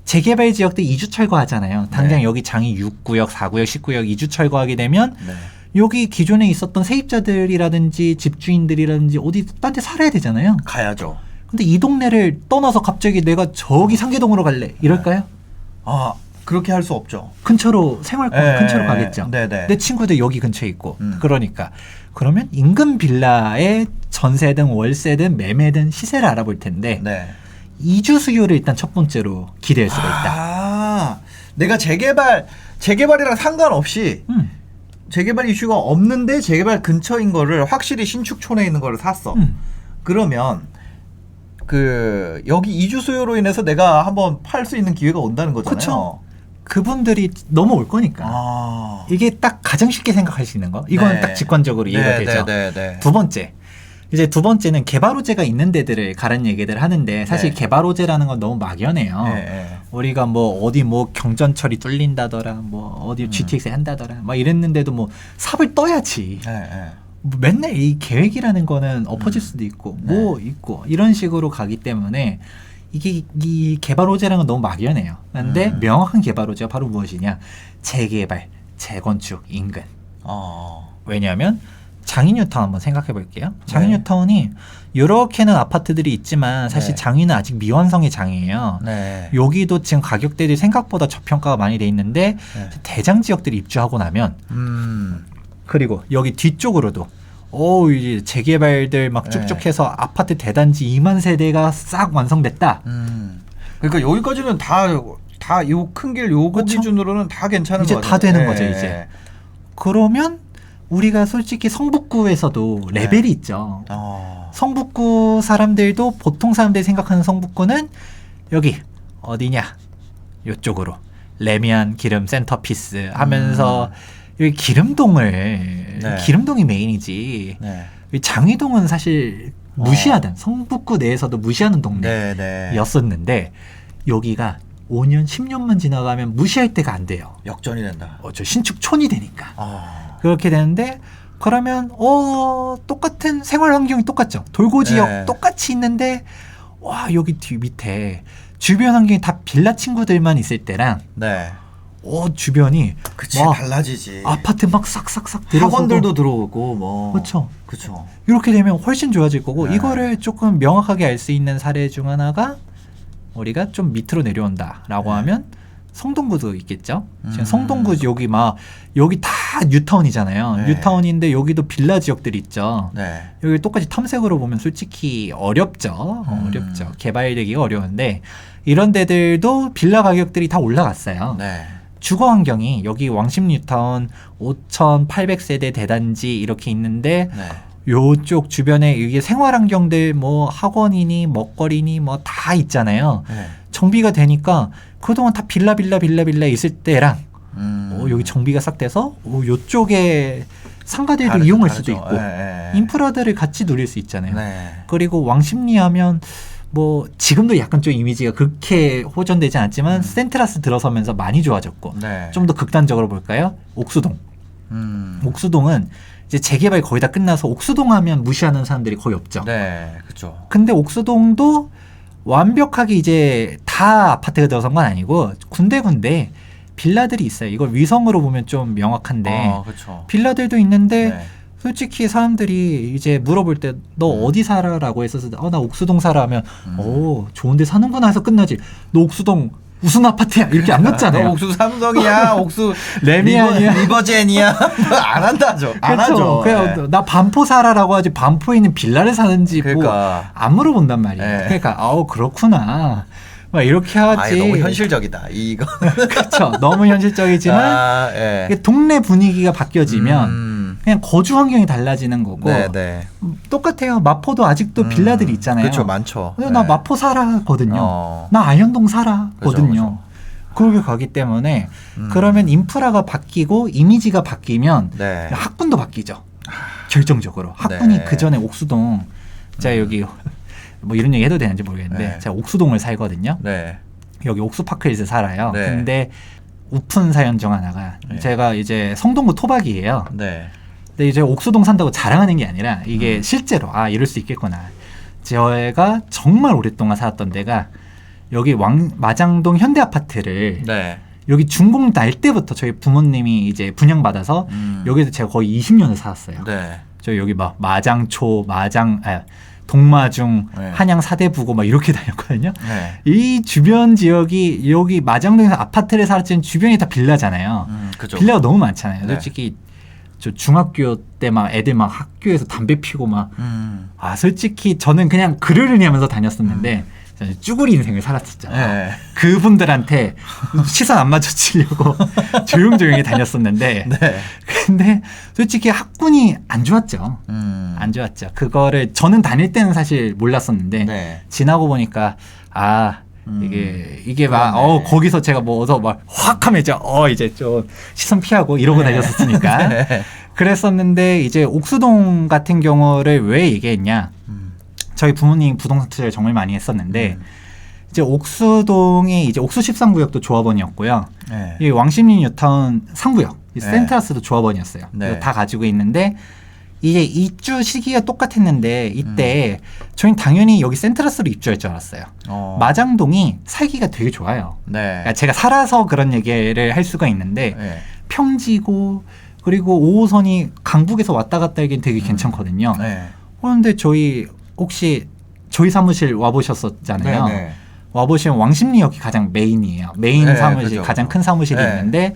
재개발 지역들 이주 철거하잖아요. 당장 네. 여기 장이 6구역, 4구역, 10구역 이주 철거하게 되면 네. 여기 기존에 있었던 세입자들이라든지 집주인들이라든지 어디 딴 데 살아야 되잖아요. 가야죠. 근데 이 동네를 떠나서 갑자기 내가 저기 상계동으로 갈래 이럴까요? 그렇게 할 수 없죠. 근처로 생활권 네. 근처로 가겠죠. 네네. 내 친구들 여기 근처에 있고 그러니까 그러면 인근 빌라의 전세든 월세든 매매든 시세를 알아볼 텐데 네. 이주 수요를 일단 첫 번째로 기대할 수가 있다. 내가 재개발이랑 상관없이 음. 재개발 이슈가 없는데 재개발 근처인 거를 확실히 신축촌에 있는 거를 샀어. 그러면 여기 이주 수요로 인해서 내가 한번 팔 수 있는 기회가 온다는 거잖아요. 그쵸. 그분들이 넘어올 거니까. 이게 딱 가장 쉽게 생각할 수 있는 거. 이거는 네. 딱 직관적으로 이해가 되죠. 네. 두 번째는 개발호재가 있는 데들을 가라는 얘기들 하는데 사실 네. 개발호재라는 건 너무 막연해요. 네. 우리가 뭐 어디 뭐 경전철이 뚫린다더라, 뭐 어디 GTX 한다더라, 막 이랬는데도 뭐 삽을 떠야지. 뭐 맨날 이 계획이라는 거는 엎어질 수도 있고 뭐 있고 이런 식으로 가기 때문에 이게 이 개발 호재라는 건 너무 막연해요. 그런데 명확한 개발 호재가 바로 무엇이냐? 재개발, 재건축, 인근. 왜냐하면 장인뉴타운 한번 생각해 볼게요. 장인뉴타운이 이렇게는 아파트들이 있지만 사실 네. 장위는 아직 미완성의 장이에요. 네. 여기도 지금 가격대들이 생각보다 저평가가 많이 돼 있는데 네. 대장 지역들이 입주하고 나면 그리고 여기 뒤쪽으로도 이제 재개발들 막 쭉쭉 해서 아파트 대단지 2만 세대가 싹 완성됐다. 그러니까 여기까지는 다 요 큰 길 요거 그쵸? 기준으로는 다 괜찮은 이제 거죠. 다 되는 거죠, 이제. 그러면 우리가 솔직히 성북구에서도 레벨이 있죠. 성북구 사람들도 보통 사람들이 생각하는 성북구는 여기 어디냐? 요쪽으로 레미안 기름 센터피스 하면서 여기 기름동이 메인이지. 이 장위동은 사실 무시하던 성북구 내에서도 무시하는 동네였었는데 여기가 5년, 10년만 지나가면 무시할 때가 안 돼요. 역전이 된다. 저 신축촌이 되니까. 그렇게 되는데 그러면 똑같은 생활 환경이 똑같죠. 돌고 지역 네. 똑같이 있는데 와 여기 뒤 밑에 주변 환경이 다 빌라 친구들만 있을 때랑 주변이 그치 막 달라지지. 아파트 막 싹싹싹 들어서고 학원들도 들어오고 뭐. 그렇죠. 그쵸. 이렇게 되면 훨씬 좋아질 거고 네. 이거를 조금 명확하게 알 수 있는 사례 중 하나가 우리가 좀 밑으로 내려온다라고 네. 하면 성동구도 있겠죠. 지금 성동구 여기 다 뉴타운이잖아요. 네. 뉴타운인데 여기도 빌라 지역들이 있죠. 네. 여기 똑같이 탐색으로 보면 솔직히 어렵죠. 어렵죠. 개발되기가 어려운데 이런 데들도 빌라 가격들이 다 올라갔어요. 네. 주거 환경이 여기 왕십 뉴타운 5,800세대 대단지 이렇게 있는데 네. 요쪽 주변에 이게 생활 환경들 뭐 학원이니 먹거리니 뭐 다 있잖아요. 네. 정비가 되니까 그동안 다 빌라 있을 때랑 여기 정비가 싹 돼서 요쪽에 상가들도 이용할 수도 있고 인프라들을 같이 누릴 수 있잖아요. 네. 그리고 왕십리 하면 뭐 지금도 약간 좀 이미지가 그렇게 호전되지 않지만 센트라스 들어서면서 많이 좋아졌고 네. 좀 더 극단적으로 볼까요? 옥수동. 옥수동은 이제 재개발 거의 다 끝나서 옥수동 하면 무시하는 사람들이 거의 없죠. 네. 그렇죠. 근데 옥수동도 완벽하게 이제 다 아파트가 들어선 건 아니고 군데군데 빌라들이 있어요. 이걸 위성으로 보면 좀 명확한데 그렇죠. 빌라들도 있는데 네. 솔직히 사람들이 이제 물어볼 때 너 어디 살아라고 했었을 때 나 옥수동 살아 하면 좋은데 사는구나 해서 끝나지. 너 옥수동 무슨 아파트야 이렇게 안 묻잖아요. 옥수 삼성이야, 옥수 레미안이야, 리버젠이야, 안 한다죠. 안 하죠. 그냥 나 반포 살아라고 하지 반포에 있는 빌라를 사는지 그러니까. 뭐 안 물어본단 말이에요. 네. 그러니까 그렇구나. 막 이렇게 하지. 너무 현실적이다. 이거. 그렇죠. 너무 현실적이지만 예. 이게 동네 분위기가 바뀌어지면 그냥 거주 환경이 달라지는 거고 네. 똑같아요. 마포도 아직도 빌라들이 있잖아요. 그렇죠, 많죠. 근데 나 마포 살아거든요. 나 아현동 살아거든요. 그죠. 그렇게 가기 때문에 그러면 인프라가 바뀌고 이미지가 바뀌면 네. 학군도 바뀌죠. 결정적으로 학군이 네. 그 전에 옥수동 제가 여기 뭐 이런 얘기 해도 되는지 모르겠는데 네. 제가 옥수동을 살거든요. 네. 여기 옥수파크에서 살아요. 네. 근데 우픈 사연 중 하나가 네. 제가 이제 성동구 토박이에요. 네. 근데 이제 옥수동 산다고 자랑하는 게 아니라 이게 실제로 이럴 수 있겠구나. 제가 정말 오랫동안 살았던 데가 여기 마장동 현대아파트를 네. 여기 준공 날 때부터 저희 부모님이 이제 분양받아서 여기서 제가 거의 20년을 살았어요. 네. 저 여기 막 동마중, 네. 한양 사대부고 막 이렇게 다녔거든요. 네. 이 주변 지역이 여기 마장동에서 아파트를 살았지만 주변이 다 빌라잖아요. 그죠. 빌라가 너무 많잖아요. 네. 솔직히 저 중학교 때 막 애들 막 학교에서 담배 피고 막 솔직히 저는 그냥 그러려니 하면서 다녔었는데 저는 쭈구리 인생을 살았었잖아요. 네. 그분들한테 시선 안 맞춰치려고 조용조용히 다녔었는데 네. 근데 솔직히 학군이 안 좋았죠. 안 좋았죠. 그거를 저는 다닐 때는 사실 몰랐었는데 네. 지나고 보니까 이게 막 그러네. 거기서 제가 뭐 어서 막 확 하면 이제 좀 시선 피하고 이러고 다녔었으니까 네. 그랬었는데 이제 옥수동 같은 경우를 왜 얘기했냐? 저희 부모님 부동산 투자를 정말 많이 했었는데 이제 옥수동이 이제 옥수 13구역도 조합원이었고요. 네. 이 왕십리 뉴타운 3구역 이 네. 센트라스도 조합원이었어요. 네. 이거 다 가지고 있는데 이게 입주 시기가 똑같았는데 이때 저희는 당연히 여기 센트라스로 입주할 줄 알았어요. 마장동이 살기가 되게 좋아요. 네. 그러니까 제가 살아서 그런 얘기를 할 수가 있는데 네. 평지고 그리고 5호선이 강북에서 왔다 갔다 하기엔 되게 괜찮거든요. 네. 그런데 저희 혹시 저희 사무실 와보셨었잖아요. 네. 네. 와보시면 왕십리역이 가장 메인이에요. 메인 네, 사무실, 그죠. 가장 큰 사무실이 네. 있는데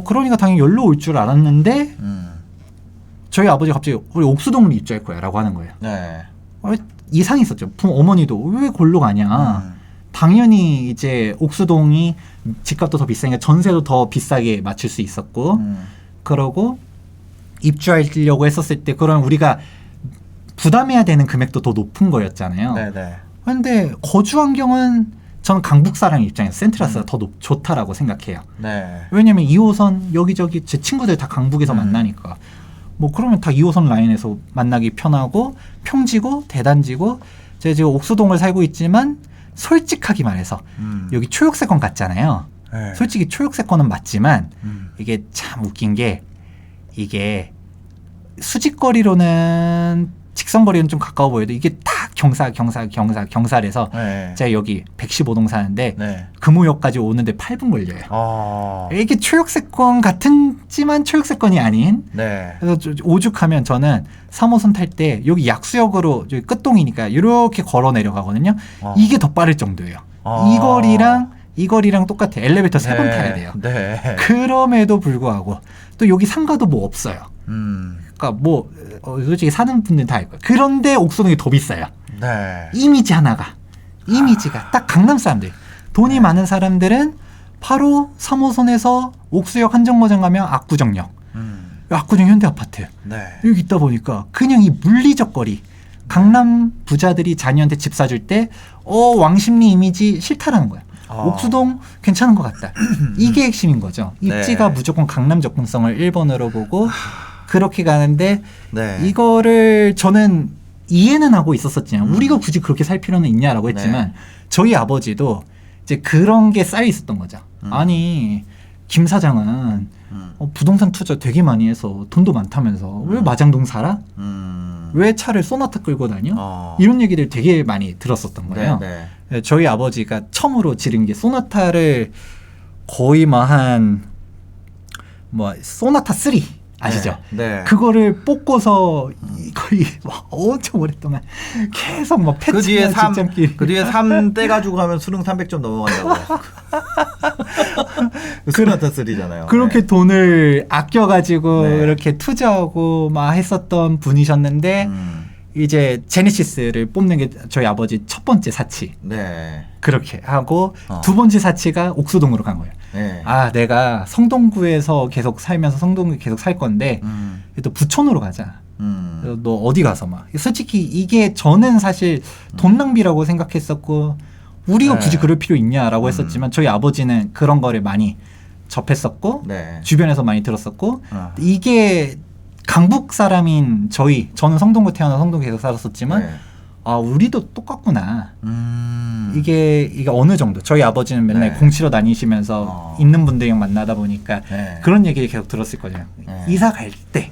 그러니까 당연히 여기로 올 줄 알았는데 저희 아버지가 갑자기 우리 옥수동으로 입주할 거야 라고 하는 거예요. 네. 이상이 있었죠. 어머니도 왜 골로 가냐. 당연히 이제 옥수동이 집값도 더 비싸니까 전세도 더 비싸게 맞출 수 있었고 그러고 입주하려고 했었을 때 그런 우리가 부담해야 되는 금액도 더 높은 거였잖아요. 네네. 그런데 거주 환경은 저는 강북 사람 입장에서 센트라스가 더 좋다라고 생각해요. 네. 왜냐면 2호선 여기저기 제 친구들 다 강북에서 만나니까 뭐 그러면 다 2호선 라인에서 만나기 편하고 평지고 대단지고 제가 지금 옥수동을 살고 있지만 솔직하게 말해서 여기 초역세권 같잖아요. 네. 솔직히 초역세권은 맞지만 이게 참 웃긴 게 이게 수직거리로는 직선거리는 좀 가까워 보여도 이게 다 경사에서 네. 제가 여기 115동 사는데 네. 금호역까지 오는데 8분 걸려요. 아. 이게 초역세권 같은지만 초역세권이 아닌. 네. 그래서 오죽하면 저는 3호선 탈 때 여기 약수역으로 여기 끝동이니까 이렇게 걸어 내려가거든요. 이게 더 빠를 정도예요. 이 거리랑 똑같아. 엘리베이터 3번 타야 돼요. 네. 그럼에도 불구하고 또 여기 상가도 뭐 없어요. 그러니까 뭐 솔직히 사는 분들 다 알고. 그런데 옥수동이 더 비싸요. 네. 이미지가 딱 강남 사람들. 돈이 많은 사람들은 바로 3호선에서 옥수역 한정거장 가면 압구정역. 압구정 현대아파트. 네. 여기 있다 보니까 그냥 이 물리적 거리. 강남 부자들이 자녀한테 집 사줄 때 왕십리 이미지 싫다라는 거야. 옥수동 괜찮은 것 같다. 이게 핵심인 거죠. 입지가 네. 무조건 강남 접근성을 1번으로 보고 그렇게 가는데 네. 이거를 저는 이해는 하고 있었었지만 우리가 굳이 그렇게 살 필요는 있냐라고 했지만 저희 아버지도 이제 그런 게 쌓여 있었던 거죠. 아니 김 사장은 부동산 투자 되게 많이 해서 돈도 많다면서 왜 마장동 살아? 왜 차를 소나타 끌고 다녀? 이런 얘기들 되게 많이 들었었던 거예요. 네. 저희 아버지가 처음으로 지른 게 소나타를 거의 소나타 3 아시죠? 네. 그거를 뽑고서 거의 엄청 오랫동안 계속 그 뒤에 패치나 3, 직장끼리 그 뒤에 3 떼가지고 가면 수능 300점 넘어간다고. 소나타 3잖아요. 그렇게 돈을 아껴가지고 네. 이렇게 투자하고 막 했었던 분이셨는데 이제 제네시스를 뽑는 게 저희 아버지 첫 번째 사치. 네. 그렇게 하고 두 번째 사치가 옥수동으로 간 거예요. 네. 내가 성동구에서 계속 살면서 성동구에 계속 살 건데 또 부천으로 가자. 너 어디 가서 막. 솔직히 이게 저는 사실 돈 낭비라고 생각했었고 우리가 굳이 그럴 필요 있냐라고 했었지만 저희 아버지는 그런 거를 많이 접했었고 네. 주변에서 많이 들었었고 이게 강북 사람인 저는 성동구 태어나서 성동구 계속 살았었지만 네. 우리도 똑같구나. 이게 어느 정도 저희 아버지는 맨날 네. 공치러 다니시면서 있는 분들이랑 만나다 보니까 네. 그런 얘기를 계속 들었을 거예요. 네. 이사 갈 때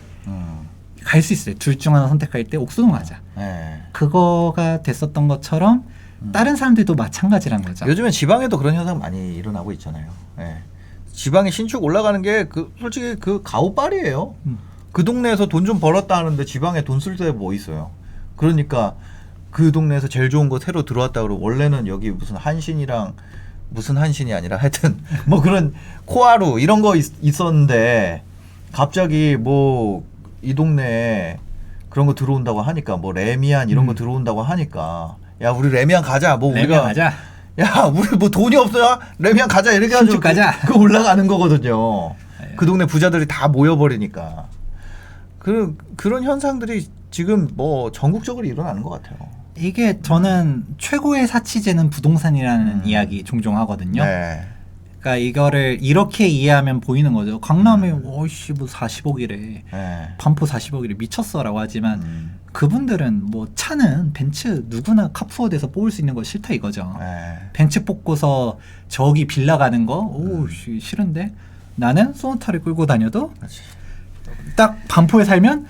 갈 수 있어요. 둘 중 하나 선택할 때 옥수동 하자. 네. 그거가 됐었던 것처럼 다른 사람들도 마찬가지란 거죠. 요즘엔 지방에도 그런 현상 많이 일어나고 있잖아요. 네. 지방에 신축 올라가는 게 솔직히 가오빨이에요. 그 동네에서 돈 좀 벌었다 하는데 지방에 돈 쓸 데 뭐 있어요. 그러니까 그 동네에서 제일 좋은 거 새로 들어왔다 그러고 원래는 여기 무슨 한신이 아니라 하여튼 뭐 그런 코하루 이런 거 있었는데 갑자기 뭐 이 동네에 그런 거 들어온다고 하니까 뭐 레미안 이런 거 들어온다고 하니까 야 우리 레미안 가자 뭐 레미안 가자. 야 우리 뭐 돈이 없어요 레미안 가자 이렇게 신축 해가지고 가자. 그 올라가는 거거든요. 그 동네 부자들이 다 모여버리니까 그런 현상들이 지금 뭐 전국적으로 일어나는 것 같아요. 이게 저는 최고의 사치제는 부동산이라는 이야기 종종 하거든요. 네. 그러니까 이거를 이렇게 이해하면 보이는 거죠. 강남에 어이씨 뭐 40억이래. 네. 반포 40억이래 미쳤어라고 하지만 그분들은 뭐 차는 벤츠 누구나 카푸어드에서 뽑을 수 있는 거 싫다 이거죠. 네. 벤츠 뽑고서 저기 빌라 가는 거 싫은데 나는 소나타를 끌고 다녀도 그렇지. 딱 반포에 살면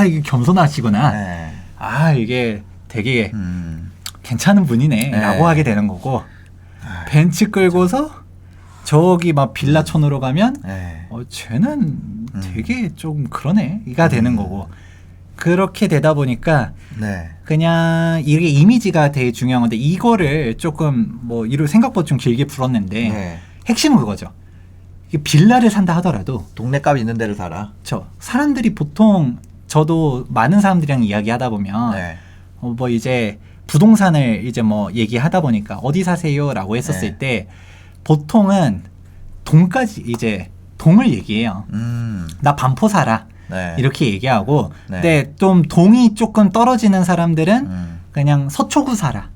이게 겸손하시구나. 네. 이게 되게 괜찮은 분이네라고 하게 되는 거고 벤츠 끌고서 저기 막 빌라촌으로 가면 네. 쟤는 되게 좀 그러네가 되는 거고 그렇게 되다 보니까 네. 그냥 이게 이미지가 되게 중요한 건데 이거를 조금 뭐 이를 생각보다 좀 길게 풀었는데 네. 핵심은 그거죠. 이게 빌라를 산다 하더라도 동네 값 있는 데를 살아. 사람들이 보통 저도 많은 사람들이랑 이야기하다 보면 네. 뭐 이제 부동산을 이제 뭐 얘기하다 보니까 어디 사세요라고 했었을 네. 때 보통은 동까지 이제 동을 얘기해요. 나 반포 살아. 네. 이렇게 얘기하고 네. 근데 좀 동이 조금 떨어지는 사람들은 그냥 서초구 살아.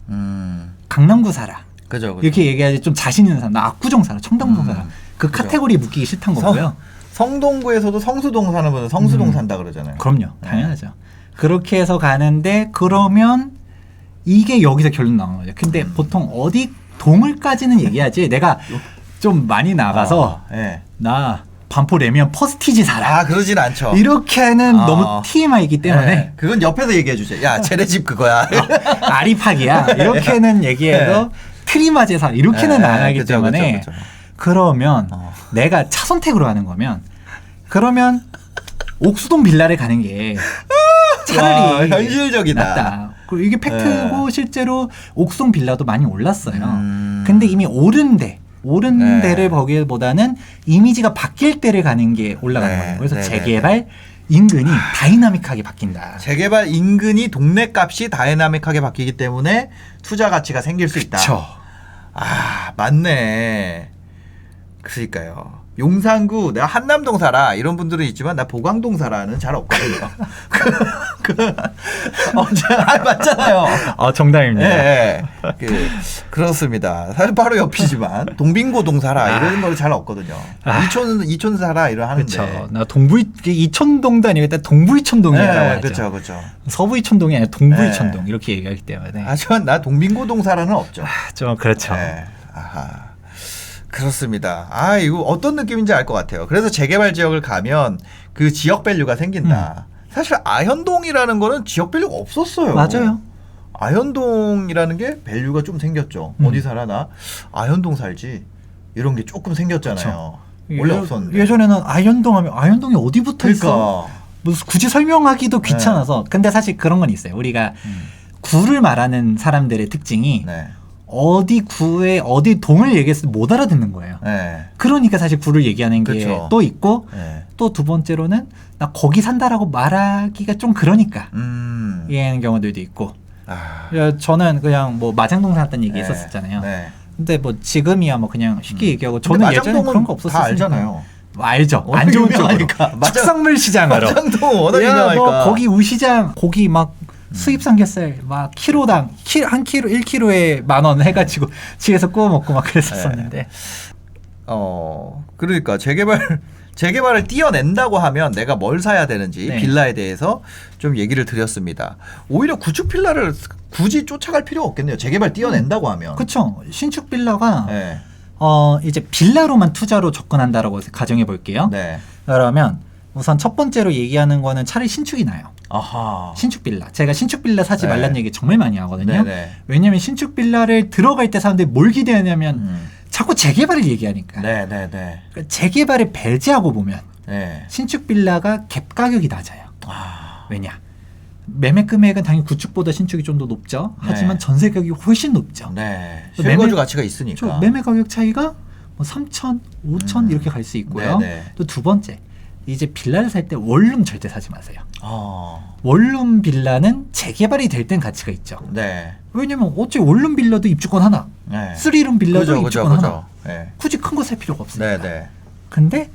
강남구 살아. 그죠. 이렇게 얘기하지 좀 자신 있는 사람. 나 압구정 살아. 청담동 살아. 그 그죠. 카테고리에 묶이기 싫단 거고요. 성동구에서도 성수동 사는 분은 성수동 산다 그러잖아요. 그럼요. 당연하죠. 그렇게 해서 가는데 그러면 이게 여기서 결론 나오는 거죠. 근데 보통 어디 동을까지는 얘기하지. 내가 좀 많이 나가서 네. 나 반포 레미안 퍼스티지 사라. 아 그러진 않죠. 이렇게는 너무 TMI이기 때문에 네. 그건 옆에서 얘기해 주세요. 야 쟤네 집 그거야. 아리팍이야. 이렇게는 얘기해도 트리마제 사라. 이렇게는 안 하기 그쵸, 때문에 그쵸, 그쵸. 그러면 내가 차 선택으로 하는 거면 그러면 옥수동 빌라를 가는 게 차라리 와, 현실적이다. 낫다. 그리고 이게 팩트고 실제로 옥수동 빌라도 많이 올랐어요. 근데 이미 오른 데를 보기보다는 이미지가 바뀔 때를 가는 게 올라가는 거예요. 그래서 재개발 인근이 다이나믹하게 바뀐다. 재개발 인근이 동네 값이 다이나믹하게 바뀌기 때문에 투자 가치가 생길 수 있다. 그쵸. 아 맞네. 그러니까요. 용산구 내가 한남동 살아 이런 분들은 있지만 나 보강동 살아는 잘 없거든요. 맞잖아요. 정답입니다. 예, 그렇습니다. 사실 바로 옆이지만 동빙고동 살아 이런 거 잘 없거든요. 이촌 살아 이런 하는데. 그렇죠. 나 이촌동도 아니고 일단 동부이촌동이라고 하죠. 그렇죠. 서부이촌동이 아니라 동부이촌동 이렇게 얘기하기 때문에. 하지만 나 동빙고동 살아는 없죠. 좀 그렇죠. 네. 아하. 그렇습니다. 아 이거 어떤 느낌인지 알 것 같아요. 그래서 재개발 지역을 가면 그 지역 밸류가 생긴다. 사실 아현동이라는 거는 지역 밸류가 없었어요. 맞아요. 아현동이라는 게 밸류가 좀 생겼죠. 어디 살아 나? 아현동 살지. 이런 게 조금 생겼잖아요. 원래 없었는데. 예전에는 아현동 하면 아현동이 어디 붙어 있어? 그러니까. 무슨 굳이 설명하기도 귀찮아서. 근데 사실 그런 건 있어요. 우리가 구를 말하는 사람들의 특징이 네. 어디 구에 어디 동을 얘기했을 때 못 알아듣는 거예요. 네. 그러니까 사실 구를 얘기하는 게 그쵸. 또 있고 네. 또 두 번째로는 나 거기 산다라고 말하기가 좀 그러니까 이해하는 경우들도 있고. 아. 저는 그냥 뭐 마장동 살았다는 얘기 네. 했었잖아요. 네. 근데 뭐 지금이야 뭐 그냥 쉽게 얘기하고 근데 저는 예전에 마장동은 그런 거 없었어요. 다 알잖아요. 알죠. 안 좋은 쪽으로. 유명하니까. 축산물 시장으로. 마장동 워낙 야, 유명하니까. 뭐 거기 우시장 고기 막 수입 삼겹살 막 키로당 한 키로 1키로에 10,000원 해가지고 집에서 구워 먹고 막 그랬었었는데. 그러니까 재개발을 띄어낸다고 하면 내가 뭘 사야 되는지 네. 빌라에 대해서 좀 얘기를 드렸습니다. 오히려 구축 빌라를 굳이 쫓아갈 필요가 없겠네요. 재개발 띄어낸다고 하면. 그렇죠. 신축 빌라가 네. 이제 빌라로만 투자로 접근한다라고 가정해 볼게요. 네. 그러면 우선 첫 번째로 얘기하는 거는 차라리 신축이 나요. 아하. 신축 빌라. 제가 신축 빌라 사지 네. 말란 얘기 정말 많이 하거든요. 네네. 왜냐하면 신축 빌라를 들어갈 때 사람들이 뭘 기대하냐면 자꾸 재개발을 얘기하니까. 네네네. 그러니까 재개발을 배제하고 보면 네. 신축 빌라가 갭 가격이 낮아요. 아. 왜냐? 매매 금액은 당연히 구축보다 신축이 좀 더 높죠. 하지만 네. 전세 가격이 훨씬 높죠. 네. 또 실거주 가치가 있으니까. 저 매매 가격 차이가 뭐 3천, 5천 이렇게 갈 수 있고요. 네네. 또 두 번째, 이제 빌라를 살 때 원룸 절대 사지 마세요. 어. 원룸 빌라는 재개발이 될 땐 가치가 있죠. 네. 왜냐면 어째 원룸 빌라도 입주권 하나, 네. 3룸 빌라도 입주권 하나. 그죠. 네. 굳이 큰 거 살 필요가 없으니까. 네네. 근데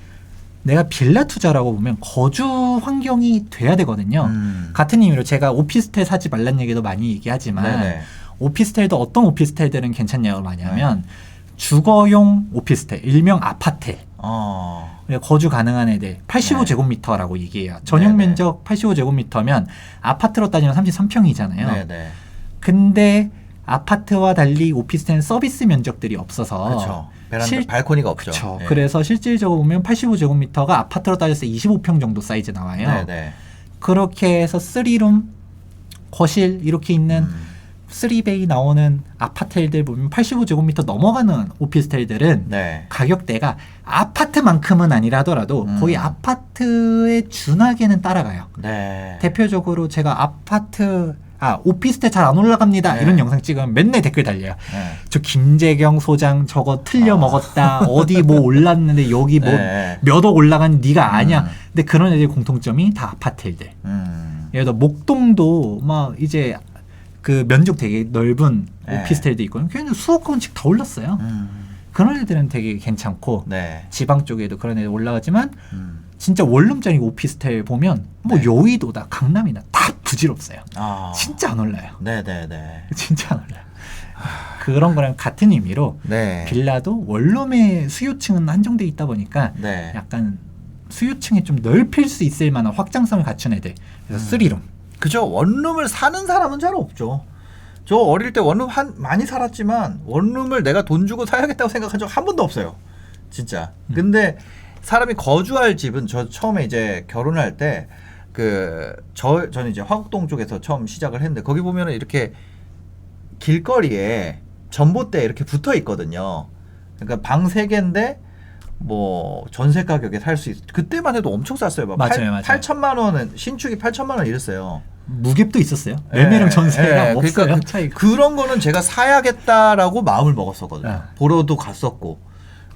내가 빌라 투자라고 보면 거주 환경이 돼야 되거든요. 같은 의미로 제가 오피스텔 사지 말란 얘기도 많이 얘기하지만 네네. 오피스텔도 어떤 오피스텔들은 괜찮냐고 많이 하면 주거용 오피스텔, 일명 아파트. 거주 가능한 애들 85제곱미터라고 얘기해요. 전용 네네. 면적 85제곱미터면 아파트로 따지면 33평이잖아요. 네네. 근데 아파트와 달리 오피스텔은 서비스 면적들이 없어서 그렇죠. 베란다, 발코니가 없죠. 그렇죠. 네. 그래서 실질적으로 보면 85제곱미터가 아파트로 따졌을 때 25평 정도 사이즈 나와요. 네네. 그렇게 해서 3룸, 거실 이렇게 있는 3베이 나오는 아파트들 보면 85제곱미터 넘어가는 오피스텔들은 네. 가격대가 아파트만큼은 아니라 하더라도 거의 아파트에 준하게는 따라가요. 네. 대표적으로 제가 오피스텔 잘 안 올라갑니다. 네. 이런 영상 찍으면 맨날 댓글 달려요. 네. 저 김재경 소장 저거 틀려 먹었다. 어디 뭐 올랐는데 여기 뭐 네. 몇 억 올라간 네가 아냐. 근데 그런 애들 공통점이 다 아파트들. 예를 들어 목동도 막 이제 그 면적 되게 넓은 네. 오피스텔도 있고 그냥 수억 원씩 더 올랐어요. 그런 애들은 되게 괜찮고 네. 지방 쪽에도 그런 애들 올라가지만 진짜 원룸짜리 오피스텔 보면 뭐 네. 여의도다 강남이다 다 부질없어요. 아. 진짜 안 올라요. 네네네. 진짜 안 올라요. 그런 거랑 같은 의미로 네. 빌라도 원룸의 수요층은 한정돼 있다 보니까 네. 약간 수요층이 좀 넓힐 수 있을 만한 확장성을 갖춘 애들. 그래서 3룸. 그죠. 원룸을 사는 사람은 잘 없죠. 저 어릴 때 원룸 많이 살았지만 원룸을 내가 돈 주고 사야겠다고 생각한 적 한 번도 없어요. 진짜. 근데 사람이 거주할 집은 저 처음에 이제 결혼할 때 저는 이제 화곡동 쪽에서 처음 시작을 했는데 거기 보면은 이렇게 길거리에 전봇대 이렇게 붙어 있거든요. 그러니까 방 3개인데 뭐 전세 가격에 살 수 있어. 그때만 해도 엄청 쌌어요. 막 맞아요. 8천만 원은 신축이 8천만 원 이랬어요. 무갭도 있었어요. 매매랑 전세랑 없어요. 그러니까 차이가. 그런 거는 제가 사야겠다라고 마음을 먹었었거든요. 보러도 갔었고.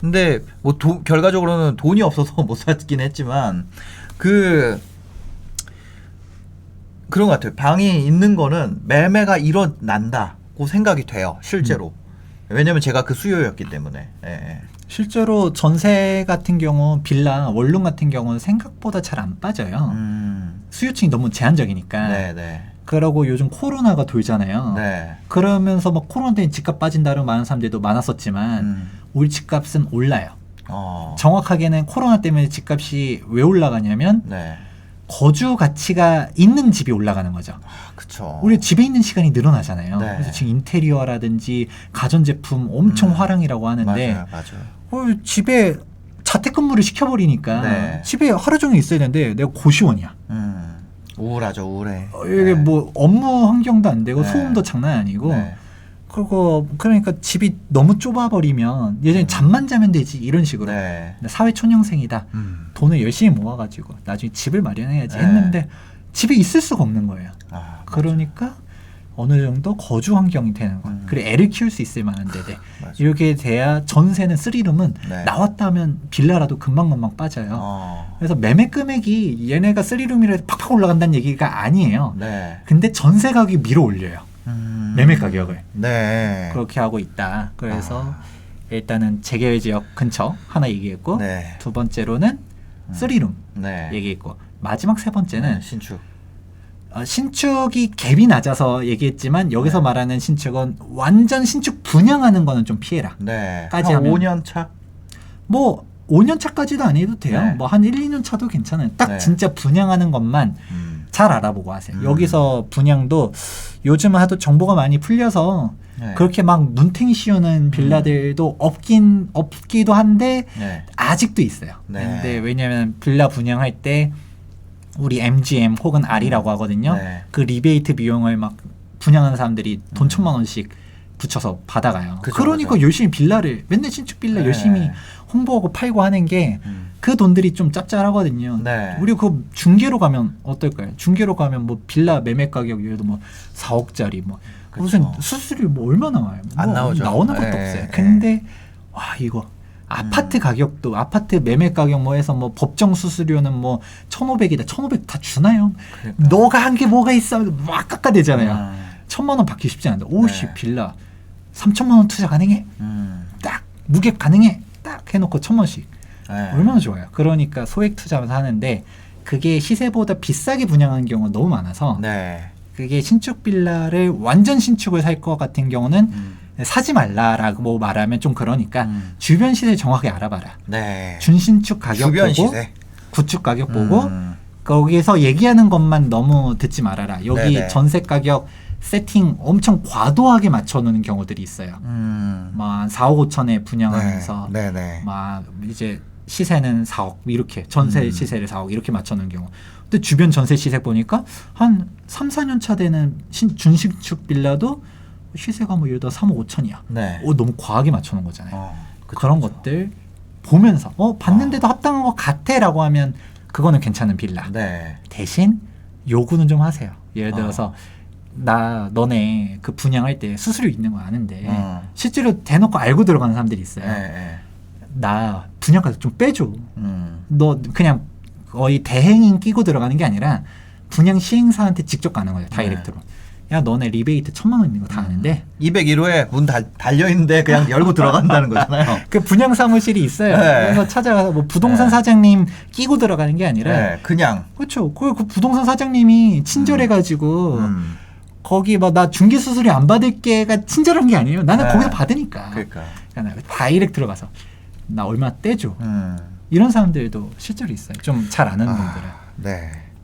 근데 뭐 결과적으로는 돈이 없어서 못 샀긴 했지만 그런 것 같아요. 방이 있는 거는 매매가 일어난다고 생각이 돼요. 실제로. 왜냐면 제가 그 수요였기 때문에. 예. 실제로 전세 같은 경우 빌라 원룸 같은 경우는 생각보다 잘 안 빠져요. 수요층이 너무 제한적이니까. 네네. 그러고 요즘 코로나가 돌잖아요. 네. 그러면서 막 코로나 때문에 집값 빠진다는 많은 사람들도 많았었지만 올 집값은 올라요. 정확하게는 코로나 때문에 집값이 왜 올라가냐면 네. 거주 가치가 있는 집이 올라가는 거죠. 그쵸. 우리 집에 있는 시간이 늘어나잖아요. 네. 그래서 지금 인테리어라든지 가전제품 엄청 화랑이라고 하는데 맞아요. 집에 자택근무를 시켜버리니까 네. 집에 하루 종일 있어야 되는데 내가 고시원이야. 우울하죠, 우울해. 이게 뭐 업무 환경도 안 되고 네. 소음도 장난 아니고 네. 그리고 그러니까 집이 너무 좁아버리면 예전에 잠만 자면 되지 이런 식으로 네. 사회초년생이다. 돈을 열심히 모아가지고 나중에 집을 마련해야지 네. 했는데 집에 있을 수가 없는 거예요. 아, 그러니까 어느 정도 거주 환경이 되는 거예요. 그리고 애를 키울 수 있을 만한 데대. 맞아. 이렇게 돼야 전세는 쓰리룸은 네. 나왔다면 빌라라도 금방금방 빠져요. 그래서 매매 금액이 얘네가 쓰리룸이라도 팍팍 올라간다는 얘기가 아니에요. 네. 근데 전세 가격이 밀어 올려요. 매매 가격을. 네. 그렇게 하고 있다. 그래서 일단은 재개발 지역 근처 하나 얘기했고 네. 두 번째로는 쓰리룸 네. 얘기했고 마지막 세 번째는 신축. 신축이 갭이 낮아서 얘기했지만 여기서 말하는 신축은 완전 신축 분양하는 거는 좀 피해라. 네. 까지 한 하면. 5년 차? 뭐 5년 차까지도 안 해도 돼요. 네. 뭐 한 1, 2년 차도 괜찮아요. 딱 네. 진짜 분양하는 것만 잘 알아보고 하세요. 여기서 분양도 요즘 하도 정보가 많이 풀려서 네. 그렇게 막 눈탱이 씌우는 빌라들도 없기도 한데 네. 아직도 있어요. 네. 근데 왜냐면 빌라 분양할 때 우리 MGM 혹은 R이라고 하거든요. 네. 그 리베이트 비용을 막 분양하는 사람들이 돈 1,000만 원씩 붙여서 받아가요. 그죠, 그러니까 그죠. 열심히 빌라를 맨날 신축 빌라 네. 열심히 홍보하고 팔고 하는 게 그 돈들이 좀 짭짤하거든요. 네. 우리 그 중개로 가면 어떨까요? 중개로 가면 뭐 빌라 매매 가격 예를 들어 뭐 4억짜리 뭐 그쵸. 무슨 수수료 뭐 얼마 나와요? 안 뭐 나오죠. 나오는 것도 네. 없어요. 근데 와 이거 아파트 가격도 아파트 매매 가격 뭐 해서 뭐 법정 수수료는 뭐 1,500이다. 1,500 다 주나요? 그러니까. 너가 한 게 뭐가 있어? 막 깎아대잖아요. 1,000만 원 받기 쉽지 않은데 오씨 네. 빌라 3,000만 원 투자 가능해? 딱 무갭 가능해? 딱 해놓고 1,000만 원씩 네. 얼마나 좋아요. 그러니까 소액 투자하면서 하는데 그게 시세보다 비싸게 분양하는 경우가 너무 많아서 네. 그게 신축 빌라를 완전 신축을 살 것 같은 경우는 사지 말라라고 말하면 좀 그러니까 주변 시세 정확하게 알아봐라. 네. 준신축 가격 주변 보고 시세. 구축 가격 보고 거기서 얘기하는 것만 너무 듣지 말아라. 여기 네네. 전세 가격 세팅 엄청 과도하게 맞춰놓는 경우들이 있어요. 막 4억 5천에 분양하면서 네. 네. 막 이제 시세는 4억 이렇게 전세 시세를 4억 이렇게 맞춰놓은 경우. 근데 주변 전세 시세 보니까 한 3, 4년 차 되는 준신축 빌라도 시세가 뭐 예를 들어 3억 5천이야. 네. 너무 과하게 맞춰놓은 거잖아요. 그쵸, 그런 그쵸. 것들 보면서 받는데도 합당한 것 같아라고 하면 그거는 괜찮은 빌라. 네. 대신 요구는 좀 하세요. 예를 들어서 너네 그 분양할 때 수수료 있는 거 아는데 실제로 대놓고 알고 들어가는 사람들이 있어요. 네. 나 분양가서 좀 빼줘. 음. 너 그냥 거의 대행인 끼고 들어가는 게 아니라 분양 시행사한테 직접 가는 거예요. 다이렉트로. 야 너네 리베이트 1,000만 원 있는 거 다 아는데 201호에 문 달려 있는데 그냥 열고 들어간다는 거잖아요. 그 분양 사무실이 있어요. 네. 그래서 찾아가서 뭐 부동산 네. 사장님 끼고 들어가는 게 아니라 네. 그냥. 그렇죠. 그 부동산 사장님이 친절해가지고 거기 막 나 중개 수수료 안 받을게가 친절한 게 아니에요. 나는 네. 거기서 받으니까. 그러니까. 그러니까 다이렉트 들어가서 나 얼마 떼줘. 이런 사람들도 실제로 있어요. 좀 잘 아는 분들은. 네.